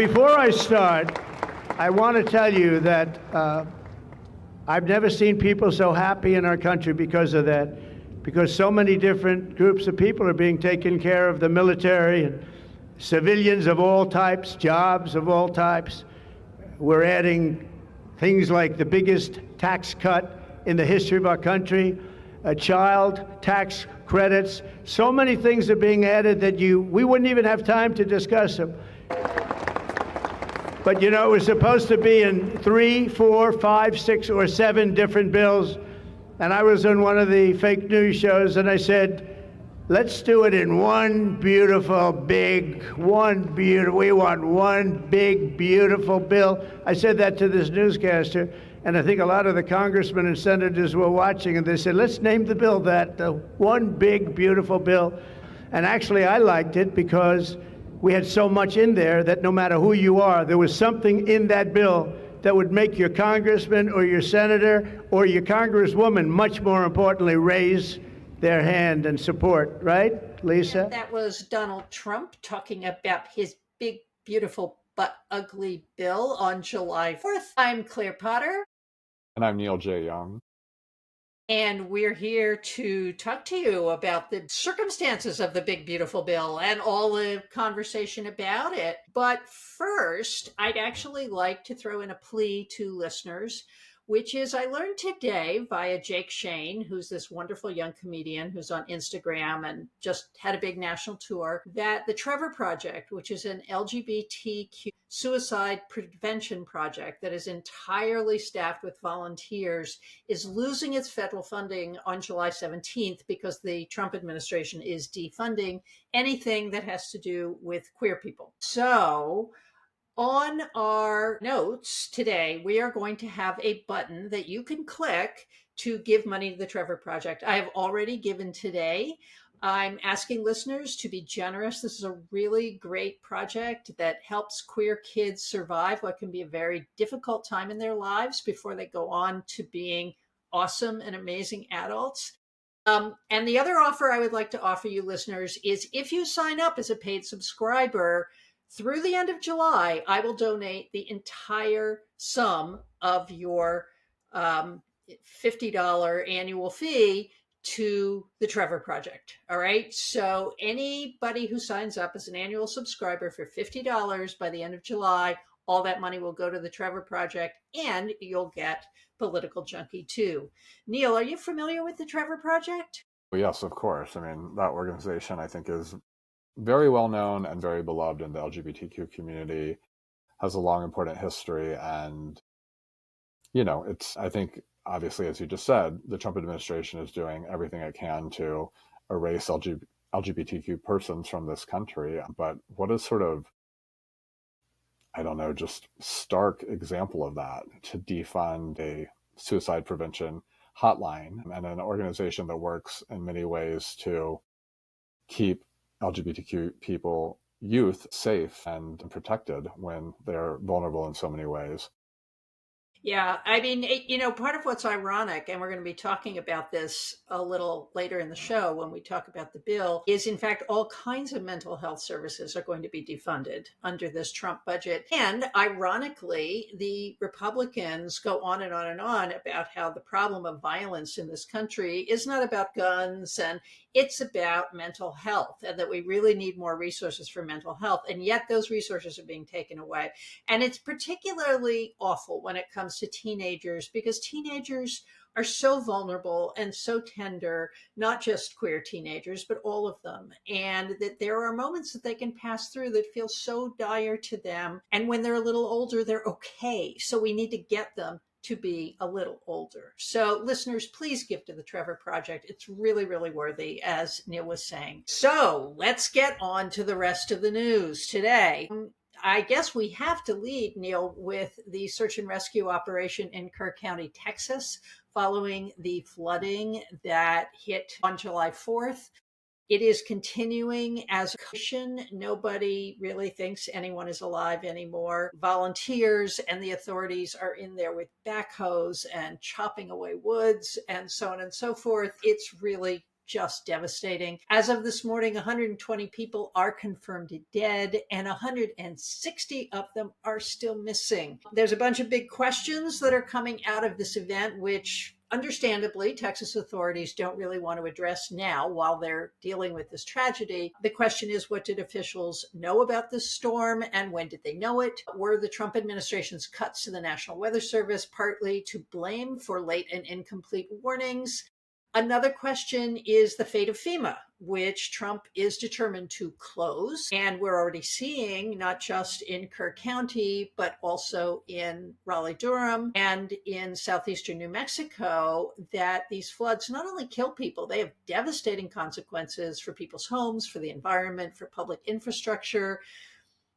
before I start, I want to tell you that I've never seen people so happy in our country because of that, because so many different groups of people are being taken care of, the military and civilians of all types, jobs of all types. We're adding things like the biggest tax cut in the history of our country, child tax credits. So many things are being added that we wouldn't even have time to discuss them. But you know, it was supposed to be in 3, 4, 5, 6, or 7 different bills. And I was on one of the fake news shows and I said, let's do it in one beautiful, we want one big, beautiful bill. I said that to this newscaster, and I think a lot of the congressmen and senators were watching, and they said, let's name the bill that, the one big, beautiful bill. And actually, I liked it because we had so much in there that no matter who you are, there was something in that bill that would make your congressman or your senator or your congresswoman, much more importantly, raise their hand and support, right, Lisa? And that was Donald Trump talking about his big, beautiful, but ugly bill on July 4th. I'm Claire Potter. And I'm Neil J. Young. And we're here to talk to you about the circumstances of the big, beautiful bill and all the conversation about it. But first, I'd actually like to throw in a plea to listeners, which is I learned today via Jake Shane, who's this wonderful young comedian who's on Instagram and just had a big national tour, that the Trevor Project, which is an LGBTQ suicide prevention project that is entirely staffed with volunteers, is losing its federal funding on July 17th because the Trump administration is defunding anything that has to do with queer people. So on our notes today, we are going to have a button that you can click to give money to the Trevor Project. I have already given today. I'm asking listeners to be generous. This is a really great project that helps queer kids survive what can be a very difficult time in their lives before they go on to being awesome and amazing adults. And the other offer I would like to offer you listeners is if you sign up as a paid subscriber, through the end of July, I will donate the entire sum of your $50 annual fee to the Trevor Project. All right. So anybody who signs up as an annual subscriber for $50 by the end of July, all that money will go to the Trevor Project and you'll get Political Junkie too. Neil, are you familiar with the Trevor Project? Well, yes, of course. I mean, that organization I think is very well known and very beloved in the LGBTQ community, has a long, important history. And, you know, I think, obviously, as you just said, the Trump administration is doing everything it can to erase LGBTQ persons from this country. But what is sort of, I don't know, just stark example of that, to defund a suicide prevention hotline and an organization that works in many ways to keep LGBTQ people, youth, safe and protected when they're vulnerable in so many ways. Yeah, I mean, part of what's ironic, and we're going to be talking about this a little later in the show when we talk about the bill, is in fact all kinds of mental health services are going to be defunded under this Trump budget. And ironically, the Republicans go on and on and on about how the problem of violence in this country is not about guns and it's about mental health, and that we really need more resources for mental health. And yet those resources are being taken away. And it's particularly awful when it comes to teenagers, because teenagers are so vulnerable and so tender, not just queer teenagers, but all of them. And that there are moments that they can pass through that feel so dire to them. And when they're a little older, they're okay. So we need to get them to be a little older. So listeners, please give to the Trevor Project. It's really, really worthy, as Neil was saying. So let's get on to the rest of the news today. I guess we have to lead, Neil, with the search and rescue operation in Kerr County, Texas, following the flooding that hit on July 4th. It is continuing as a caution. Nobody really thinks anyone is alive anymore. Volunteers and the authorities are in there with backhoes and chopping away woods and so on and so forth. It's really just devastating. As of this morning, 120 people are confirmed dead, and 160 of them are still missing. There's a bunch of big questions that are coming out of this event, which understandably, Texas authorities don't really want to address now while they're dealing with this tragedy. The question is, what did officials know about this storm and when did they know it? Were the Trump administration's cuts to the National Weather Service partly to blame for late and incomplete warnings? Another question is the fate of FEMA, which Trump is determined to close. And we're already seeing, not just in Kerr County, but also in Raleigh-Durham and in southeastern New Mexico, that these floods not only kill people, they have devastating consequences for people's homes, for the environment, for public infrastructure.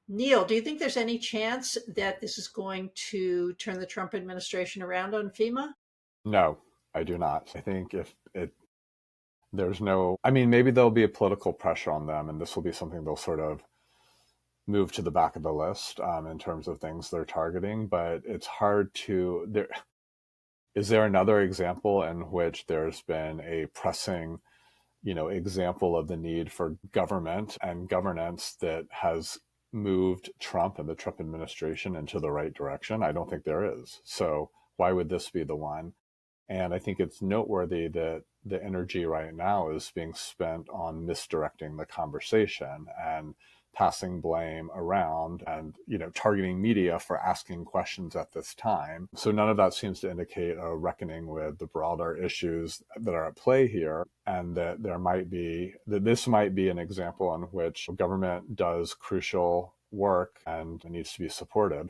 Neil, do you think there's any chance that this is going to turn the Trump administration around on FEMA? No, I do not. I think if it, there's no, I mean, maybe there'll be a political pressure on them, and this will be something they'll sort of move to the back of the list in terms of things they're targeting. But it's hard to, is there another example in which there's been a pressing, example of the need for government and governance that has moved Trump and the Trump administration into the right direction? I don't think there is. So why would this be the one? And I think it's noteworthy that the energy right now is being spent on misdirecting the conversation and passing blame around and, targeting media for asking questions at this time. So none of that seems to indicate a reckoning with the broader issues that are at play here, and that this might be an example in which government does crucial work and needs to be supported.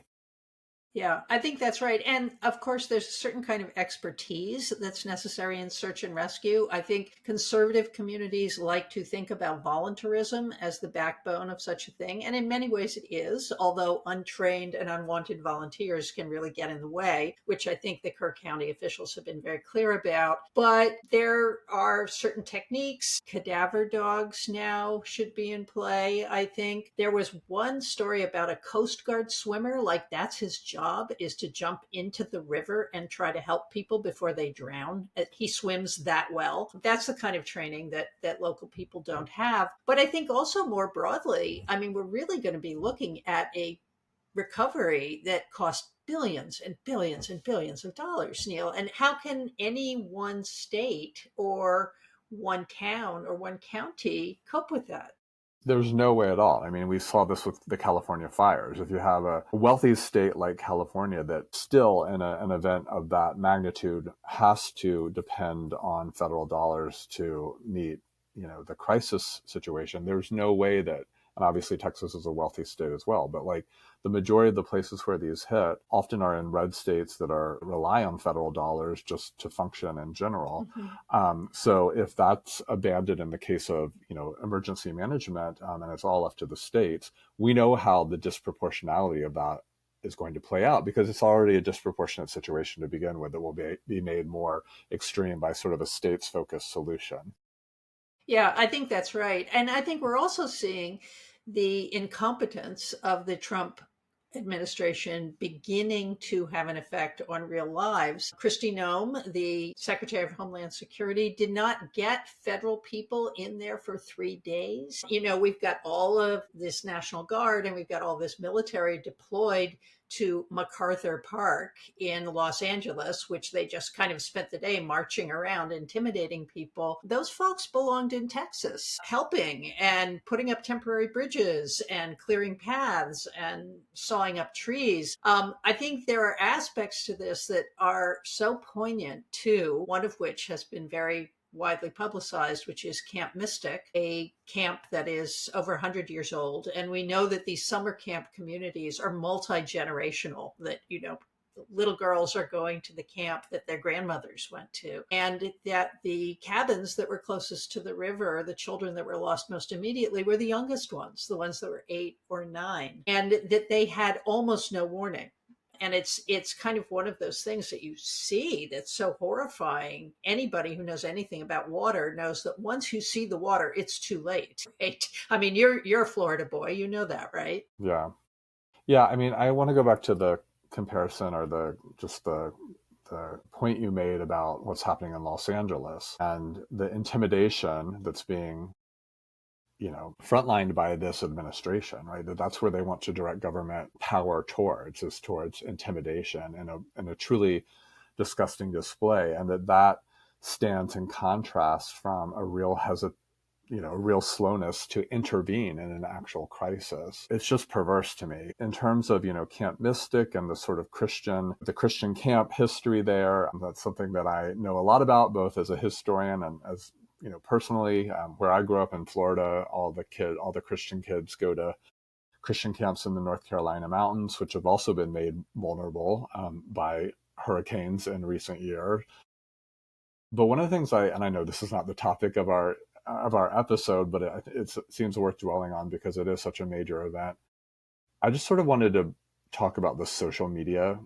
Yeah, I think that's right. And of course, there's a certain kind of expertise that's necessary in search and rescue. I think conservative communities like to think about voluntarism as the backbone of such a thing. And in many ways it is, although untrained and unwanted volunteers can really get in the way, which I think the Kerr County officials have been very clear about. But there are certain techniques. Cadaver dogs now should be in play, I think. There was one story about a Coast Guard swimmer, like that's his job, is to jump into the river and try to help people before they drown. He swims that well. That's the kind of training that local people don't have. But I think also more broadly, I mean, we're really going to be looking at a recovery that costs billions and billions and billions of dollars, Neil. And how can any one state or one town or one county cope with that? There's no way at all. I mean, we saw this with the California fires. If you have a wealthy state like California that still in an event of that magnitude has to depend on federal dollars to meet, the crisis situation, there's no way that, and obviously Texas is a wealthy state as well, but like the majority of the places where these hit often are in red states that rely on federal dollars just to function in general. Mm-hmm. So if that's abandoned in the case of, emergency management, and it's all left to the states, we know how the disproportionality of that is going to play out, because it's already a disproportionate situation to begin with that will be made more extreme by sort of a states focused solution. Yeah, I think that's right. And I think we're also seeing the incompetence of the Trump administration beginning to have an effect on real lives. Kristi Noem, the Secretary of Homeland Security, did not get federal people in there for 3 days. We've got all of this National Guard and we've got all this military deployed to MacArthur Park in Los Angeles, which they just kind of spent the day marching around, intimidating people. Those folks belonged in Texas, helping and putting up temporary bridges and clearing paths and sawing up trees. I think there are aspects to this that are so poignant too, one of which has been very widely publicized, which is Camp Mystic, a camp that is over 100 years old. And we know that these summer camp communities are multi-generational, that, little girls are going to the camp that their grandmothers went to. And that the cabins that were closest to the river, the children that were lost most immediately, were the youngest ones, the ones that were 8 or 9, and that they had almost no warning. And it's kind of one of those things that you see that's so horrifying. Anybody who knows anything about water knows that once you see the water, it's too late. Right? I mean, you're a Florida boy, you know that, right? Yeah. I mean, I want to go back to the comparison or the the point you made about what's happening in Los Angeles and the intimidation that's being, frontlined by this administration, right? That's where they want to direct government power towards, is towards intimidation in a truly disgusting display, and that stands in contrast from a real slowness to intervene in an actual crisis. It's just perverse to me in terms of, Camp Mystic and the sort of the Christian camp history there. That's something that I know a lot about, both as a historian and as, personally, where I grew up in Florida, all the Christian kids go to Christian camps in the North Carolina mountains, which have also been made vulnerable by hurricanes in recent years. But one of the things and I know this is not the topic of our episode, but it seems worth dwelling on because it is such a major event. I just sort of wanted to talk about the social media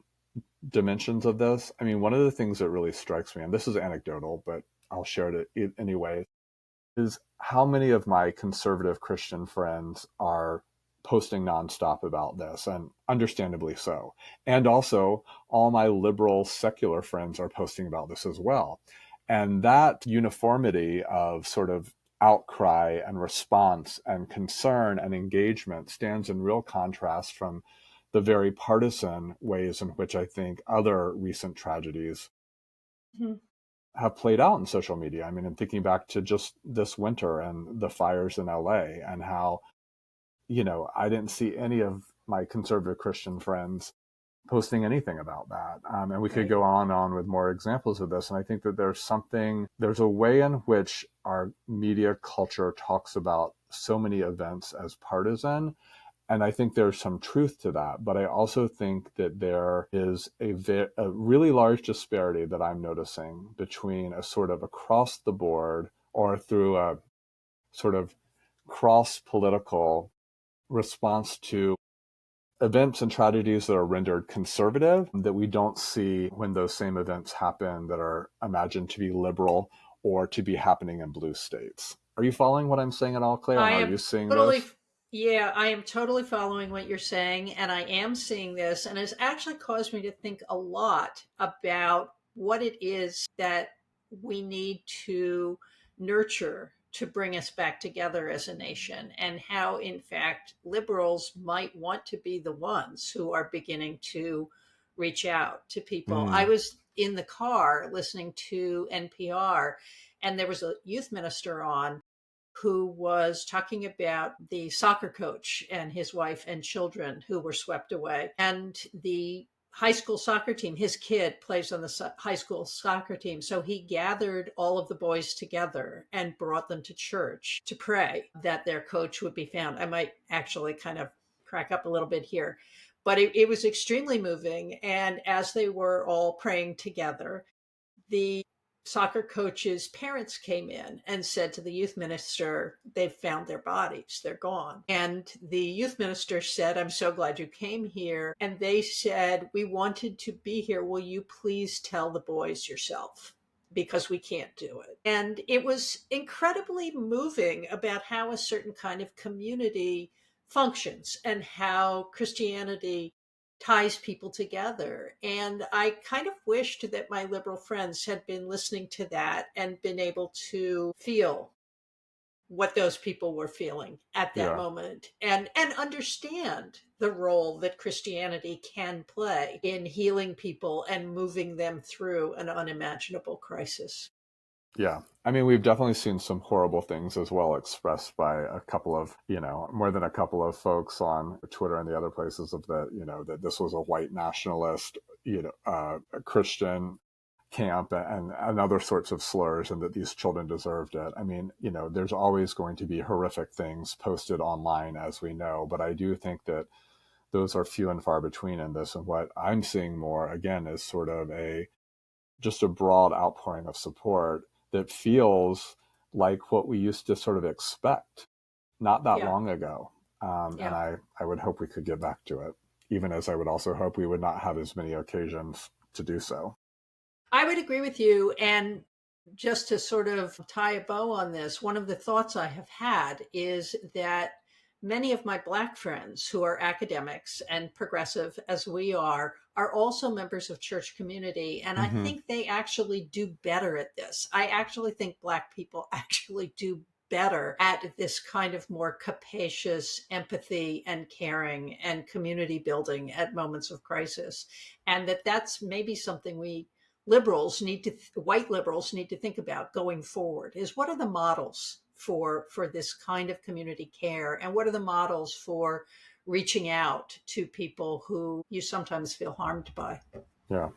dimensions of this. I mean, one of the things that really strikes me, and this is anecdotal, but I'll share it anyway, is how many of my conservative Christian friends are posting nonstop about this, and understandably so. And also, all my liberal secular friends are posting about this as well. And that uniformity of sort of outcry and response and concern and engagement stands in real contrast from the very partisan ways in which I think other recent tragedies Mm-hmm. have played out in social media. I mean, I'm thinking back to just this winter and the fires in LA, and how, I didn't see any of my conservative Christian friends posting anything about that. And we could go on and on with more examples of this. And I think that there's a way in which our media culture talks about so many events as partisan. And I think there's some truth to that. But I also think that there is a really large disparity that I'm noticing between a sort of across the board, or through a sort of cross political response to events and tragedies that are rendered conservative, that we don't see when those same events happen that are imagined to be liberal or to be happening in blue states. Are you following what I'm saying at all, Claire? I And are am you seeing totally, this? yeah, I am totally following what you're saying, and I am seeing this, and it's actually caused me to think a lot about what it is that we need to nurture to bring us back together as a nation, and how, in fact, liberals might want to be the ones who are beginning to reach out to people. I Mm, was in the car listening to NPR, and there was a youth minister on who was talking about the soccer coach and his wife and children who were swept away. And the high school soccer team, his kid plays on the high school soccer team. So he gathered all of the boys together and brought them to church to pray that their coach would be found. I might actually kind of crack up a little bit here, but it was extremely moving. And as they were all praying together, the soccer coach's parents came in and said to the youth minister, they've found their bodies, they're gone. And the youth minister said, I'm so glad you came here. And they said, we wanted to be here. Will you please tell the boys yourself? Because we can't do it. And it was incredibly moving about how a certain kind of community functions and how Christianity ties people together. And I kind of wished that my liberal friends had been listening to that and been able to feel what those people were feeling at that yeah. moment, and understand the role that Christianity can play in healing people and moving them through an unimaginable crisis. Yeah. I mean, we've definitely seen some horrible things as well expressed by a couple of, more than a couple of folks on Twitter and the other places, of that, that this was a white nationalist, a Christian camp, and other sorts of slurs, and that these children deserved it. I mean, there's always going to be horrific things posted online, as we know, but I do think that those are few and far between in this. And what I'm seeing more, again, is sort of just a broad outpouring of support that feels like what we used to sort of expect not that Yeah. long ago. And Yeah. I would hope we could get back to it, even as I would also hope we would not have as many occasions to do so. I would agree with you. And just to sort of tie a bow on this, one of the thoughts I have had is that many of my Black friends who are academics and progressive as we are also members of church community. And I Hmm. think they actually do better at this. I actually think Black people actually do better at this kind of more capacious empathy and caring and community building at moments of crisis. And that's maybe something white liberals need to think about going forward, is what are the models for this kind of community care, and what are the models for reaching out to people who you sometimes feel harmed by. Yeah,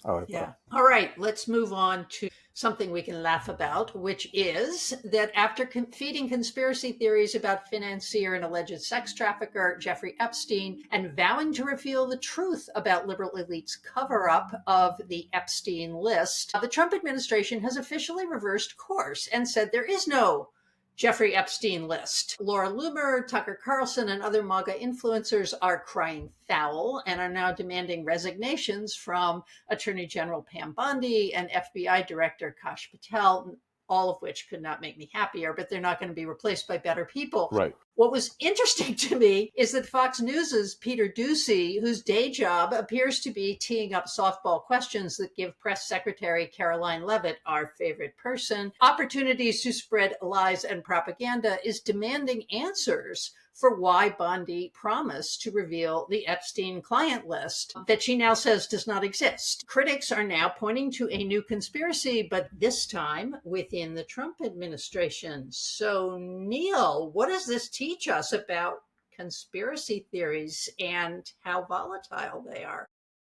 I like that. Yeah. All right. Let's move on to something we can laugh about, which is that after feeding conspiracy theories about financier and alleged sex trafficker Jeffrey Epstein and vowing to reveal the truth about liberal elites' cover up of the Epstein list, the Trump administration has officially reversed course and said there is no Jeffrey Epstein list. Laura Loomer, Tucker Carlson, and other MAGA influencers are crying foul and are now demanding resignations from Attorney General Pam Bondi and FBI Director Kash Patel, all of which could not make me happier, but they're not going to be replaced by better people. Right. What was interesting to me is that Fox News's Peter Doocy, whose day job appears to be teeing up softball questions that give Press Secretary Caroline Leavitt, our favorite person, opportunities to spread lies and propaganda, is demanding answers for why Bondi promised to reveal the Epstein client list that she now says does not exist. Critics are now pointing to a new conspiracy, but this time within the Trump administration. So, Neil, what does this teach us about conspiracy theories and how volatile they are?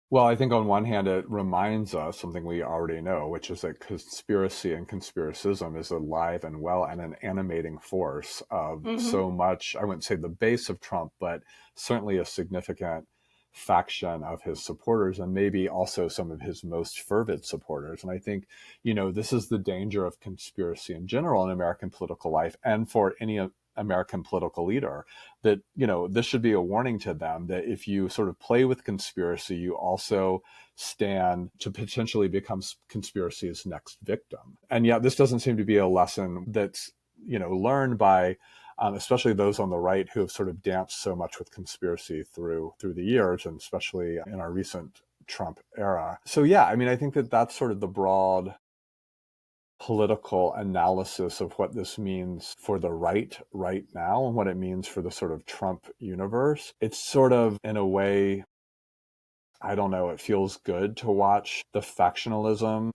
Well, I think on one hand, it reminds us something we already know, which is that conspiracy and conspiracism is alive and well and an animating force of so much, I wouldn't say the base of Trump, but certainly a significant faction of his supporters and maybe also some of his most fervid supporters. And I think, this is the danger of conspiracy in general in American political life and for any American political leader, that, this should be a warning to them that if you sort of play with conspiracy, you also stand to potentially become conspiracy's next victim. And yet this doesn't seem to be a lesson that's, learned by especially those on the right who have sort of danced so much with conspiracy through the years, and especially in our recent Trump era. So yeah, I think that that's sort of the broad political analysis of what this means for the right now and what it means for the sort of Trump universe. It's sort of, in a way, I don't know, it feels good to watch the factionalism,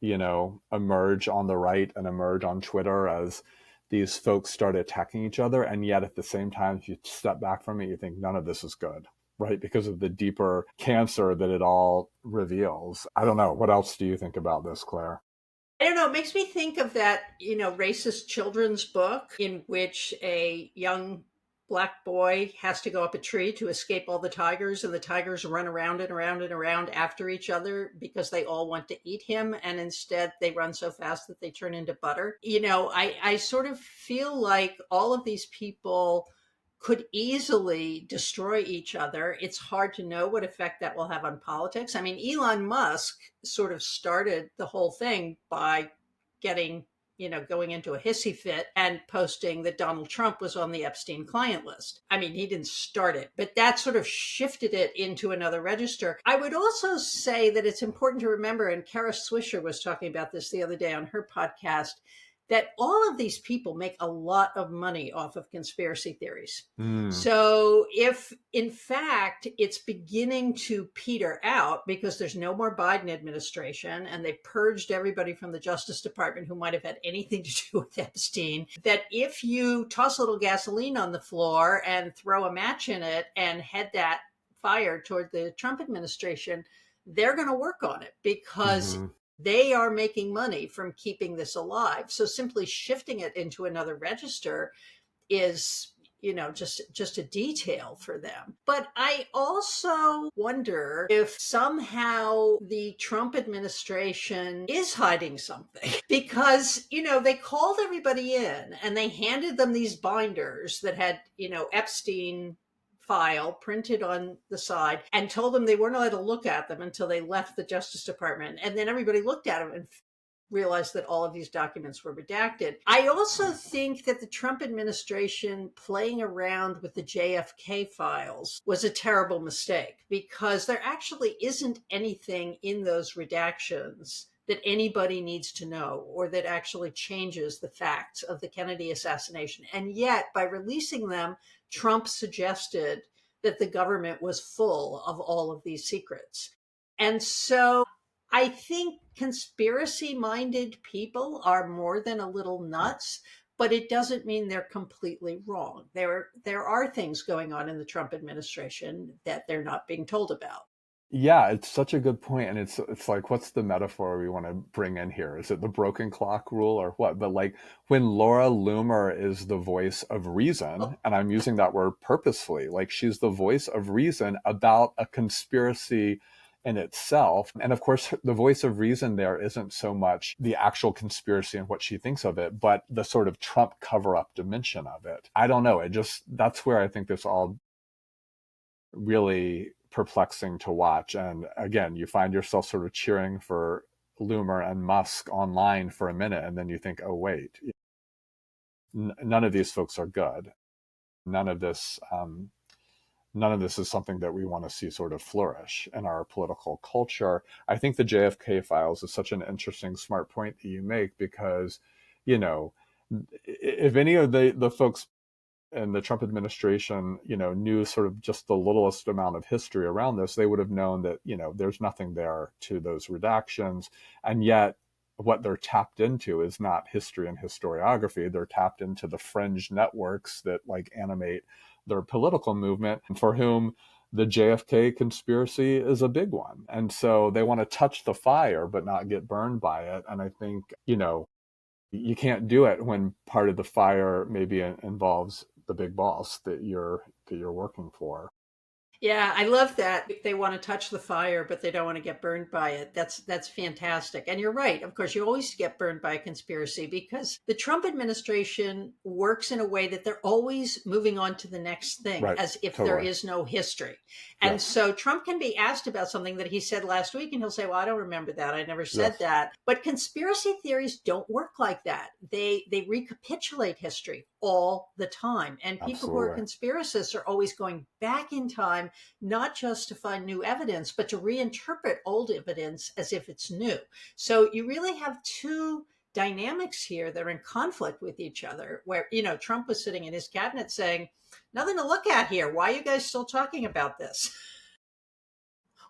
emerge on the right and emerge on Twitter as these folks start attacking each other. And yet at the same time, if you step back from it, you think none of this is good, right? Because of the deeper cancer that it all reveals. I don't know. What else do you think about this, Claire? I don't know. It makes me think of that, racist children's book in which a young Black boy has to go up a tree to escape all the tigers, and the tigers run around and around and around after each other because they all want to eat him. And instead they run so fast that they turn into butter. I sort of feel like all of these people could easily destroy each other. It's hard to know what effect that will have on politics. I mean, Elon Musk sort of started the whole thing by getting, going into a hissy fit and posting that Donald Trump was on the Epstein client list. I mean, he didn't start it, but that sort of shifted it into another register. I would also say that it's important to remember, and Kara Swisher was talking about this the other day on her podcast, that all of these people make a lot of money off of conspiracy theories. So if in fact it's beginning to peter out because there's no more Biden administration and they've purged everybody from the Justice Department who might have had anything to do with Epstein, that if you toss a little gasoline on the floor and throw a match in it and head that fire toward the Trump administration, they're going to work on it because they are making money from keeping this alive. So simply shifting it into another register is, just a detail for them. But I also wonder if somehow the Trump administration is hiding something because, they called everybody in and they handed them these binders that had, Epstein file printed on the side and told them they weren't allowed to look at them until they left the Justice Department. And then everybody looked at them and realized that all of these documents were redacted. I also think that the Trump administration playing around with the JFK files was a terrible mistake, because there actually isn't anything in those redactions that anybody needs to know or that actually changes the facts of the Kennedy assassination. And yet, by releasing them, Trump suggested that the government was full of all of these secrets. And so I think conspiracy minded people are more than a little nuts, but it doesn't mean they're completely wrong. There are things going on in the Trump administration that they're not being told about. Yeah, it's such a good point, and it's like, what's the metaphor we want to bring in here? Is it the broken clock rule or what? But like when Laura Loomer is the voice of reason, and I'm using that word purposefully, like she's the voice of reason about a conspiracy in itself. And of course, the voice of reason there isn't so much the actual conspiracy and what she thinks of it, but the sort of Trump cover-up dimension of it. I don't know. That's where I think this all really perplexing to watch. And again, you find yourself sort of cheering for Loomer and Musk online for a minute, and then you think, oh, wait, none of these folks are good. None of this is something that we want to see sort of flourish in our political culture. I think the JFK files is such an interesting, smart point that you make, because, if any of the folks and the Trump administration, knew sort of just the littlest amount of history around this, they would have known that, there's nothing there to those redactions. And yet what they're tapped into is not history and historiography. They're tapped into the fringe networks that like animate their political movement, and for whom the JFK conspiracy is a big one. And so they want to touch the fire, but not get burned by it. And I think, you can't do it when part of the fire maybe involves the big boss that you're working for. Yeah, I love that. They want to touch the fire, but they don't want to get burned by it. That's fantastic. And you're right. Of course, you always get burned by a conspiracy, because the Trump administration works in a way that they're always moving on to the next thing, Right. as if Totally. there is no history. And Yes. so Trump can be asked about something that he said last week, and he'll say, well, I don't remember that. I never said Yes. that. But conspiracy theories don't work like that. They recapitulate history all the time. And people who are Absolutely. conspiracists are always going back in time, not just to find new evidence, but to reinterpret old evidence as if it's new. So you really have two dynamics here that are in conflict with each other, where, Trump was sitting in his cabinet saying, nothing to look at here. Why are you guys still talking about this?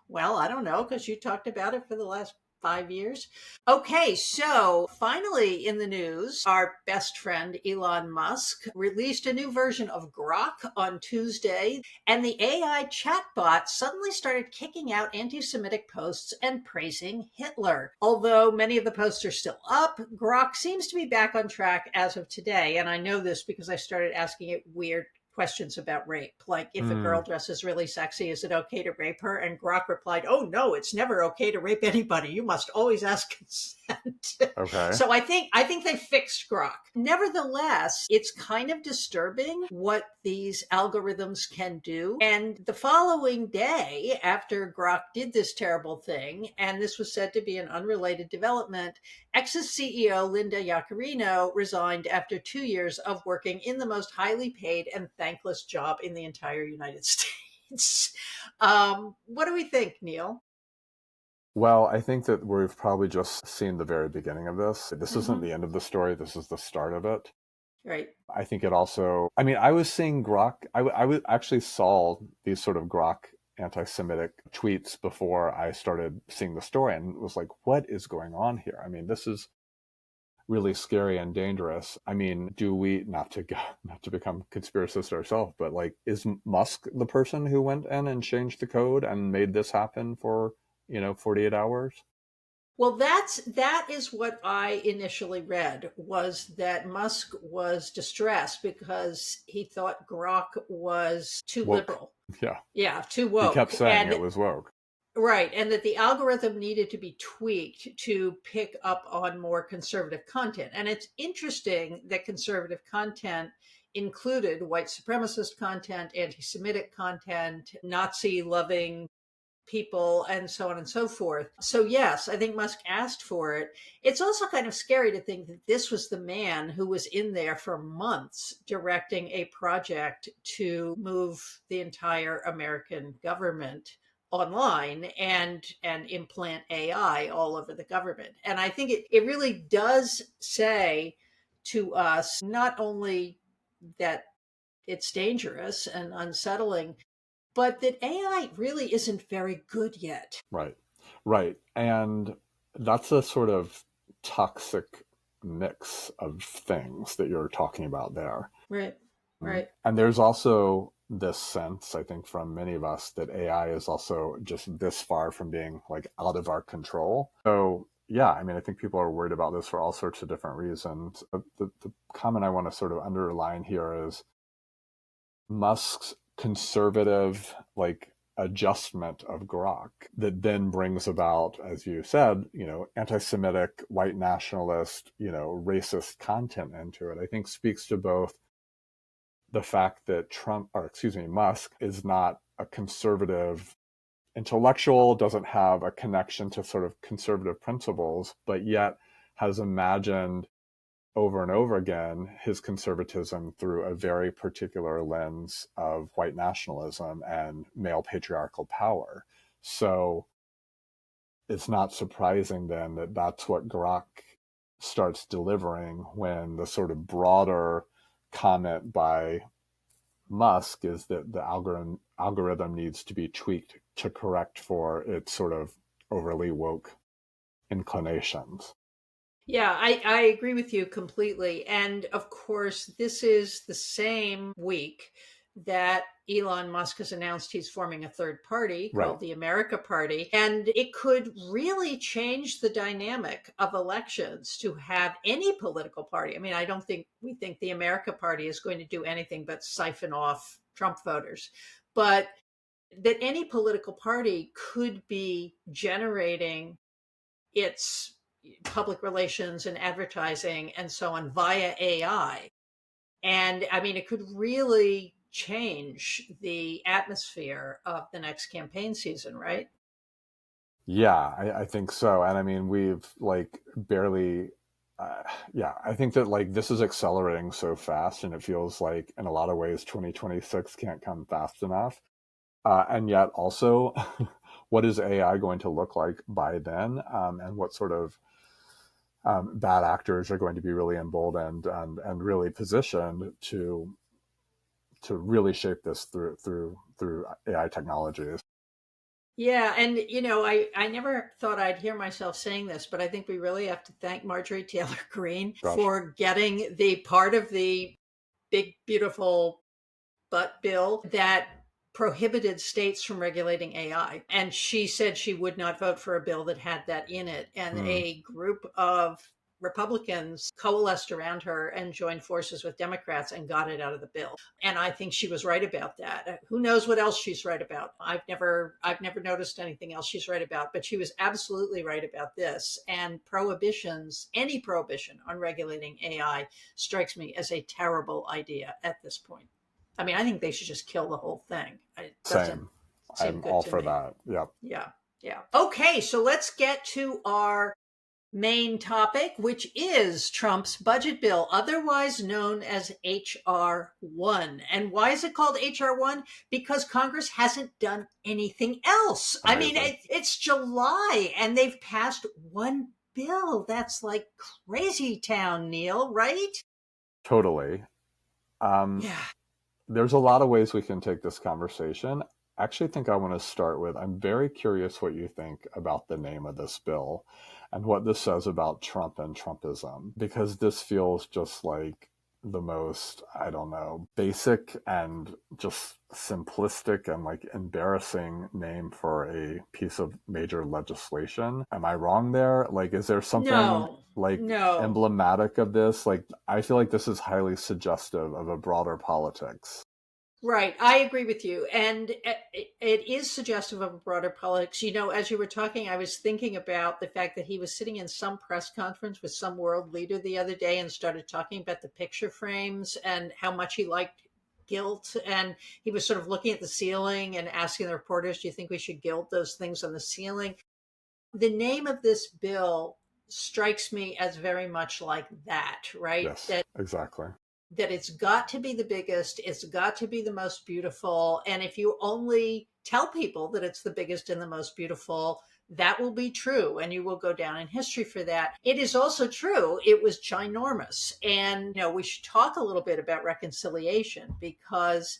Well, I don't know, because you talked about it for the last 5 years. Okay, so finally in the news, our best friend Elon Musk released a new version of Grok on Tuesday, and the AI chatbot suddenly started kicking out anti-Semitic posts and praising Hitler. Although many of the posts are still up, Grok seems to be back on track as of today, and I know this because I started asking it weird questions about rape. Like, if a girl dresses really sexy, is it okay to rape her? And Grok replied, oh no, it's never okay to rape anybody. You must always ask consent. Okay. So I think they fixed Grok. Nevertheless, it's kind of disturbing what these algorithms can do. And the following day, after Grok did this terrible thing, and this was said to be an unrelated development, X's CEO Linda Yaccarino resigned after 2 years of working in the most highly paid and thankless job in the entire United States. What do we think, Neil? Well, I think that we've probably just seen the very beginning of this. This isn't the end of the story. This is the start of it. Right. I think it also, I was seeing Grok, actually saw these sort of Grok anti-Semitic tweets before I started seeing the story, and was like, what is going on here? I mean, this is really scary and dangerous. I mean, do we, not to become conspiracists ourselves, but like, is Musk the person who went in and changed the code and made this happen for 48 hours? Well, that is what I initially read, was that Musk was distressed because he thought Grok was too Woke. liberal. Yeah. Yeah, too woke. He kept saying And it was woke. right, and that the algorithm needed to be tweaked to pick up on more conservative content. And it's interesting that conservative content included white supremacist content, anti-Semitic content, Nazi-loving people and so on and so forth. So yes, I think Musk asked for it. It's also kind of scary to think that this was the man who was in there for months directing a project to move the entire American government online and implant AI all over the government. And I think it really does say to us not only that it's dangerous and unsettling, but that AI really isn't very good yet. Right. Right. And that's a sort of toxic mix of things that you're talking about there. Right. Right. And there's also this sense, I think, from many of us that AI is also just this far from being like out of our control. So, yeah, I mean, I think people are worried about this for all sorts of different reasons. The comment I want to sort of underline here is Musk's conservative, like, adjustment of Grok that then brings about, as you said, anti-Semitic, white nationalist, racist content into it, I think speaks to both the fact that Musk is not a conservative intellectual, doesn't have a connection to sort of conservative principles, but yet has imagined over and over again his conservatism through a very particular lens of white nationalism and male patriarchal power. So it's not surprising then that that's what Grok starts delivering when the sort of broader comment by Musk is that the algorithm needs to be tweaked to correct for its sort of overly woke inclinations. Yeah, I agree with you completely. And of course, this is the same week that Elon Musk has announced he's forming a third party Right. called the America Party. And it could really change the dynamic of elections to have any political party. I mean, I don't think we think the America Party is going to do anything but siphon off Trump voters. But that any political party could be generating its public relations and advertising and so on via AI. And I mean, it could really change the atmosphere of the next campaign season, right? Yeah, I think so. And I mean, we've like barely, yeah, I think that like this is accelerating so fast, and it feels like in a lot of ways 2026 can't come fast enough. And yet also, what is AI going to look like by then? And what sort of bad actors are going to be really emboldened and really positioned to really shape this through AI technologies. Yeah, and I never thought I'd hear myself saying this, but I think we really have to thank Marjorie Taylor Greene Gosh. for getting the part of the big, beautiful butt bill that prohibited states from regulating AI. And she said she would not vote for a bill that had that in it. And a group of Republicans coalesced around her and joined forces with Democrats and got it out of the bill. And I think she was right about that. Who knows what else she's right about? I've never noticed anything else she's right about, but she was absolutely right about this. And prohibitions, any prohibition on regulating AI strikes me as a terrible idea at this point. I mean, I think they should just kill the whole thing. It doesn't Same. seem I'm good all to for me. that. Yep. Yeah. Yeah. Okay. So let's get to our main topic, which is Trump's budget bill, otherwise known as H.R. 1. And why is it called H.R. 1? Because Congress hasn't done anything else. Amazing. I mean, it's July and they've passed one bill. That's like crazy town, Neil, right? Totally. Yeah. There's a lot of ways we can take this conversation. I actually think I want to start with, I'm very curious what you think about the name of this bill and what this says about Trump and Trumpism, because this feels just like the most, I don't know, basic and just simplistic and like embarrassing name for a piece of major legislation. Am I wrong there? Like, is there something No. emblematic of this? Like, I feel like this is highly suggestive of a broader politics. Right. I agree with you. And it is suggestive of a broader politics. As you were talking, I was thinking about the fact that he was sitting in some press conference with some world leader the other day and started talking about the picture frames and how much he liked gilt, and he was sort of looking at the ceiling and asking the reporters, do you think we should gilt those things on the ceiling? The name of this bill strikes me as very much like that, right? Yes, exactly. That it's got to be the biggest, it's got to be the most beautiful. And if you only tell people that it's the biggest and the most beautiful, that will be true and you will go down in history for that. It is also true, it was ginormous. And, we should talk a little bit about reconciliation, because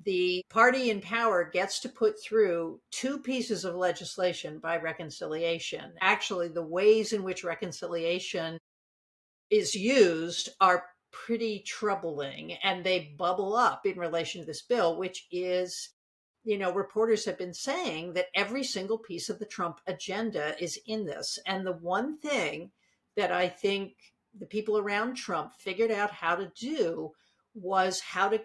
the party in power gets to put through two pieces of legislation by reconciliation. Actually, the ways in which reconciliation is used are pretty troubling, and they bubble up in relation to this bill, which is, reporters have been saying that every single piece of the Trump agenda is in this. And the one thing that I think the people around Trump figured out how to do was how to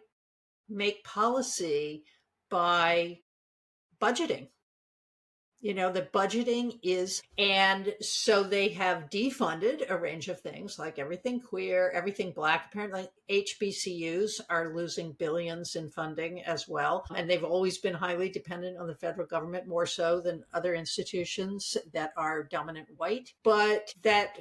make policy by budgeting. The budgeting is, and so they have defunded a range of things like everything queer, everything Black. Apparently, HBCUs are losing billions in funding as well. And they've always been highly dependent on the federal government, more so than other institutions that are dominant white. But that,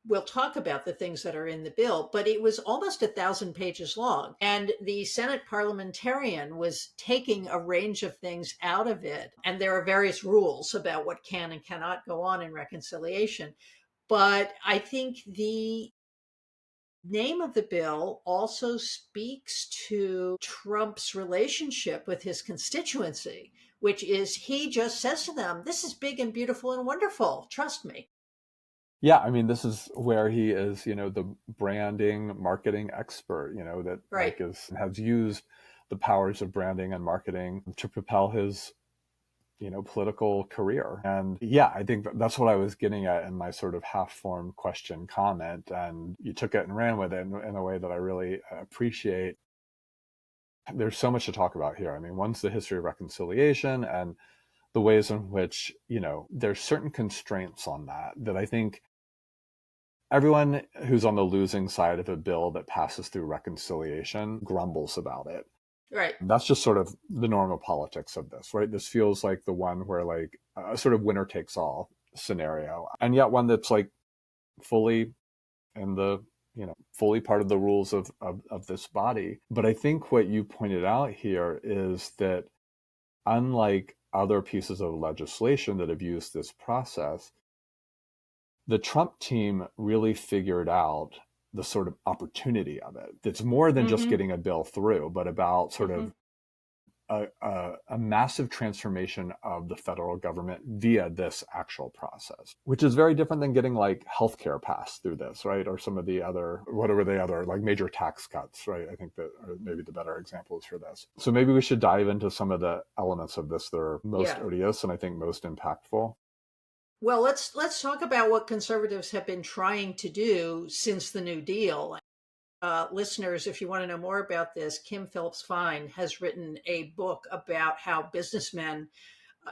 we'll talk about the things that are in the bill, but it was almost 1,000 pages long. And the Senate parliamentarian was taking a range of things out of it. And there are various rules about what can and cannot go on in reconciliation. But I think the name of the bill also speaks to Trump's relationship with his constituency, which is he just says to them, this is big and beautiful and wonderful. Trust me. Yeah, I mean, this is where he is, the branding, marketing expert, that Right. has used the powers of branding and marketing to propel his, political career. And yeah, I think that's what I was getting at in my sort of half-formed question comment. And you took it and ran with it in a way that I really appreciate. There's so much to talk about here. I mean, one's the history of reconciliation and the ways in which, there's certain constraints on that I think everyone who's on the losing side of a bill that passes through reconciliation grumbles about it. Right. That's just sort of the normal politics of this, right? This feels like the one where like a sort of winner takes all scenario, and yet one that's like fully in the, fully part of the rules of this body. But I think what you pointed out here is that unlike other pieces of legislation that have used this process, the Trump team really figured out the sort of opportunity of it. It's more than just getting a bill through, but about sort of a massive transformation of the federal government via this actual process, which is very different than getting like healthcare passed through this, right? Or some of the other, whatever the other, like major tax cuts, right? I think that are maybe the better examples for this. So maybe we should dive into some of the elements of this that are most odious and I think most impactful. Well, let's talk about what conservatives have been trying to do since the New Deal. Listeners, if you want to know more about this, Kim Phillips Fine has written a book about how businessmen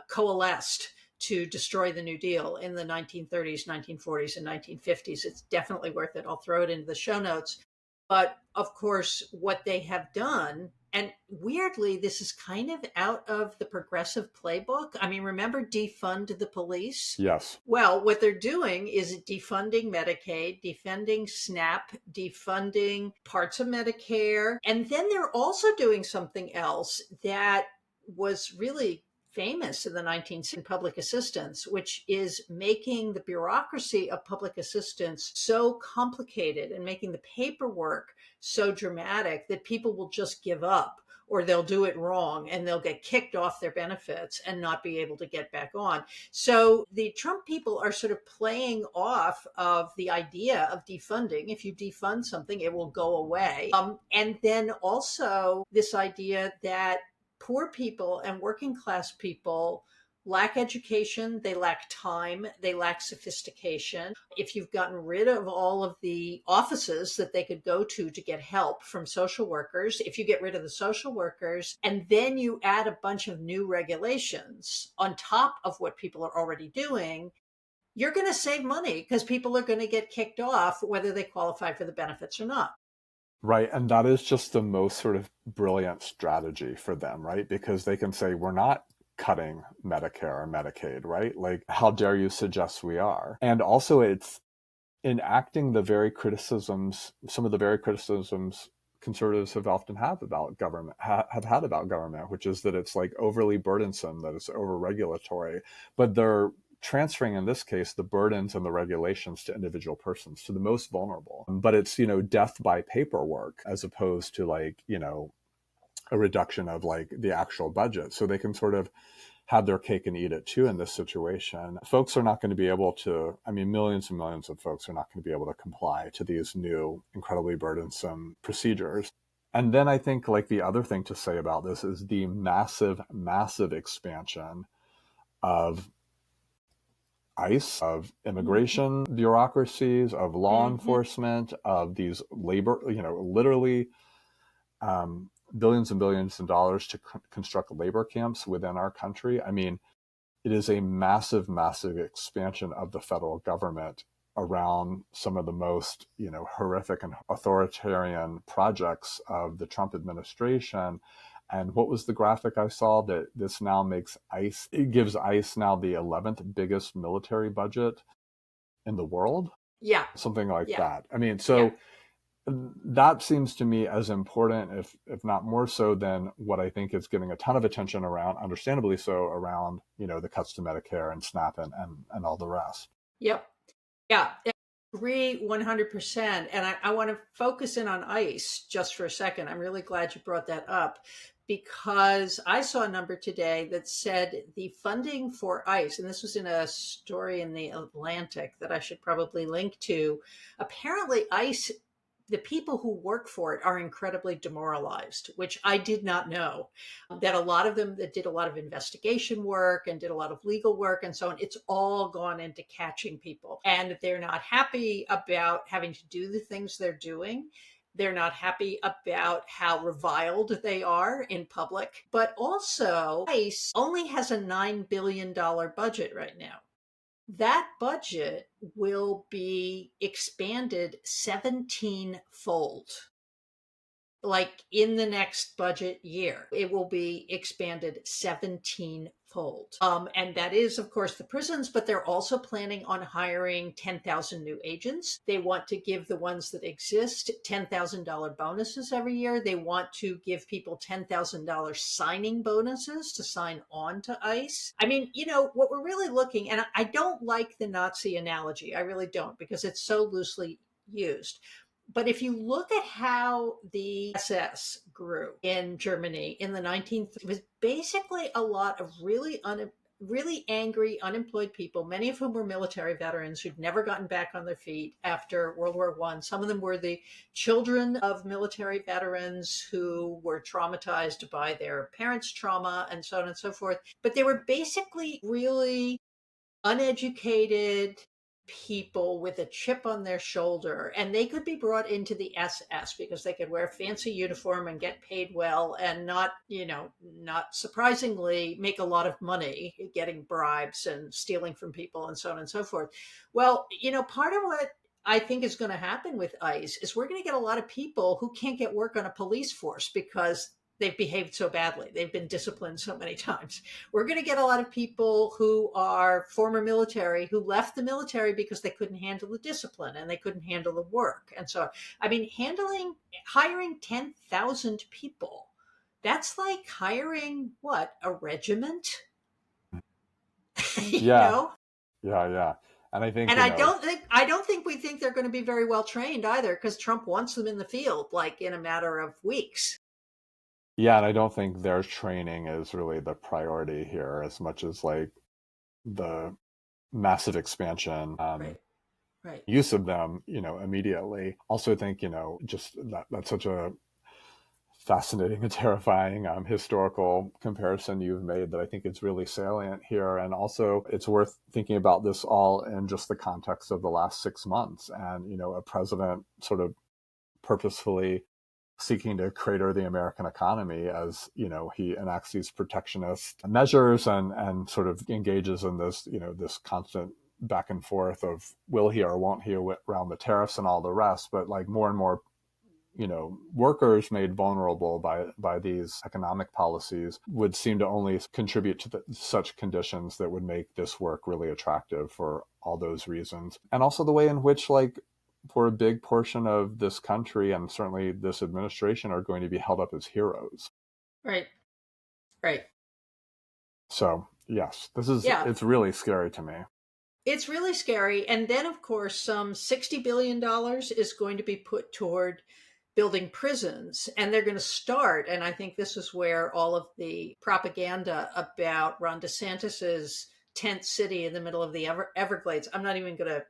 coalesced to destroy the New Deal in the 1930s, 1940s, and 1950s. It's definitely worth it. I'll throw it into the show notes. But of course, what they have done, and weirdly, this is kind of out of the progressive playbook. I mean, remember defund the police? Yes. Well, what they're doing is defunding Medicaid, defunding SNAP, defunding parts of Medicare. And then they're also doing something else that was really famous in the 1960s, public assistance, which is making the bureaucracy of public assistance so complicated and making the paperwork so dramatic that people will just give up, or they'll do it wrong and they'll get kicked off their benefits and not be able to get back on. So the Trump people are sort of playing off of the idea of defunding. If you defund something, it will go away. And then also this idea that poor people and working class people lack education, they lack time, they lack sophistication. If you've gotten rid of all of the offices that they could go to get help from social workers, if you get rid of the social workers and then you add a bunch of new regulations on top of what people are already doing, you're going to save money because people are going to get kicked off whether they qualify for the benefits or not. Right. And that is just the most sort of brilliant strategy for them, right? Because they can say, we're not cutting Medicare or Medicaid, right? Like, how dare you suggest we are? And also, it's enacting the very criticisms, some of the very criticisms conservatives have often had about government, have had about government, which is that it's like overly burdensome, that it's over regulatory, but they're transferring in this case the burdens and the regulations to individual persons, to the most vulnerable. But it's, death by paperwork as opposed to like, a reduction of like the actual budget. So they can sort of have their cake and eat it too in this situation. Folks are not going to be able to, I mean, millions and millions of folks are not going to be able to comply to these new, incredibly burdensome procedures. And then I think like the other thing to say about this is the massive, massive expansion of ICE, of immigration bureaucracies, of law enforcement, of these labor, literally billions and billions of dollars to construct labor camps within our country. I mean, it is a massive, massive expansion of the federal government around some of the most, horrific and authoritarian projects of the Trump administration. And what was the graphic I saw that this now makes ICE, it gives ICE now the 11th biggest military budget in the world? Yeah. Something like Yeah. that. I mean, so that seems to me as important, if not more so, than what I think is getting a ton of attention around, understandably so, around, the cuts to Medicare and SNAP and all the rest. Yep. Yeah. I agree 100%. And I want to focus in on ICE just for a second. I'm really glad you brought that up because I saw a number today that said the funding for ICE, and this was in a story in the Atlantic that I should probably link to. Apparently, ICE, the people who work for it are incredibly demoralized, which I did not know. That a lot of them that did a lot of investigation work and did a lot of legal work and so on, it's all gone into catching people. And they're not happy about having to do the things they're doing. They're not happy about how reviled they are in public. But also, ICE only has a $9 billion budget right now. That budget will be expanded 17-fold. Like in the next budget year, it will be expanded 17-fold. And that is, of course, the prisons, but they're also planning on hiring 10,000 new agents. They want to give the ones that exist $10,000 bonuses every year. They want to give people $10,000 signing bonuses to sign on to ICE. I mean, what we're really looking, and I don't like the Nazi analogy. I really don't, because it's so loosely used. But if you look at how the SS grew in Germany in the 1930s, it was basically a lot of really angry, unemployed people, many of whom were military veterans who'd never gotten back on their feet after World War I. Some of them were the children of military veterans who were traumatized by their parents' trauma and so on and so forth. But they were basically really uneducated people with a chip on their shoulder, and they could be brought into the SS because they could wear a fancy uniform and get paid well and not surprisingly make a lot of money getting bribes and stealing from people and so on and so forth. Well, part of what I think is going to happen with ICE is we're going to get a lot of people who can't get work on a police force because they've behaved so badly. They've been disciplined so many times. We're going to get a lot of people who are former military who left the military because they couldn't handle the discipline and they couldn't handle the work. And so, I mean, hiring 10,000 people, that's like hiring a regiment? Yeah. Yeah. And I think, I don't think we think they're going to be very well trained either, because Trump wants them in the field like in a matter of weeks. Yeah, and I don't think their training is really the priority here as much as like the massive expansion, Right. use of them, immediately. Also think, just that's such a fascinating and terrifying historical comparison you've made that I think it's really salient here. And also it's worth thinking about this all in just the context of the last 6 months and, a president sort of purposefully seeking to crater the American economy as, he enacts these protectionist measures and sort of engages in this, this constant back and forth of will he or won't he around the tariffs and all the rest. But like more and more workers made vulnerable by these economic policies would seem to only contribute to such conditions that would make this work really attractive for all those reasons. And also the way in which, like, for a big portion of this country and certainly this administration are going to be held up as heroes. Right. Right. So yes, it's really scary to me. It's really scary. And then, of course, some $60 billion is going to be put toward building prisons. And they're going to start, and I think this is where all of the propaganda about Ron DeSantis's tent city in the middle of the Everglades, I'm not even going to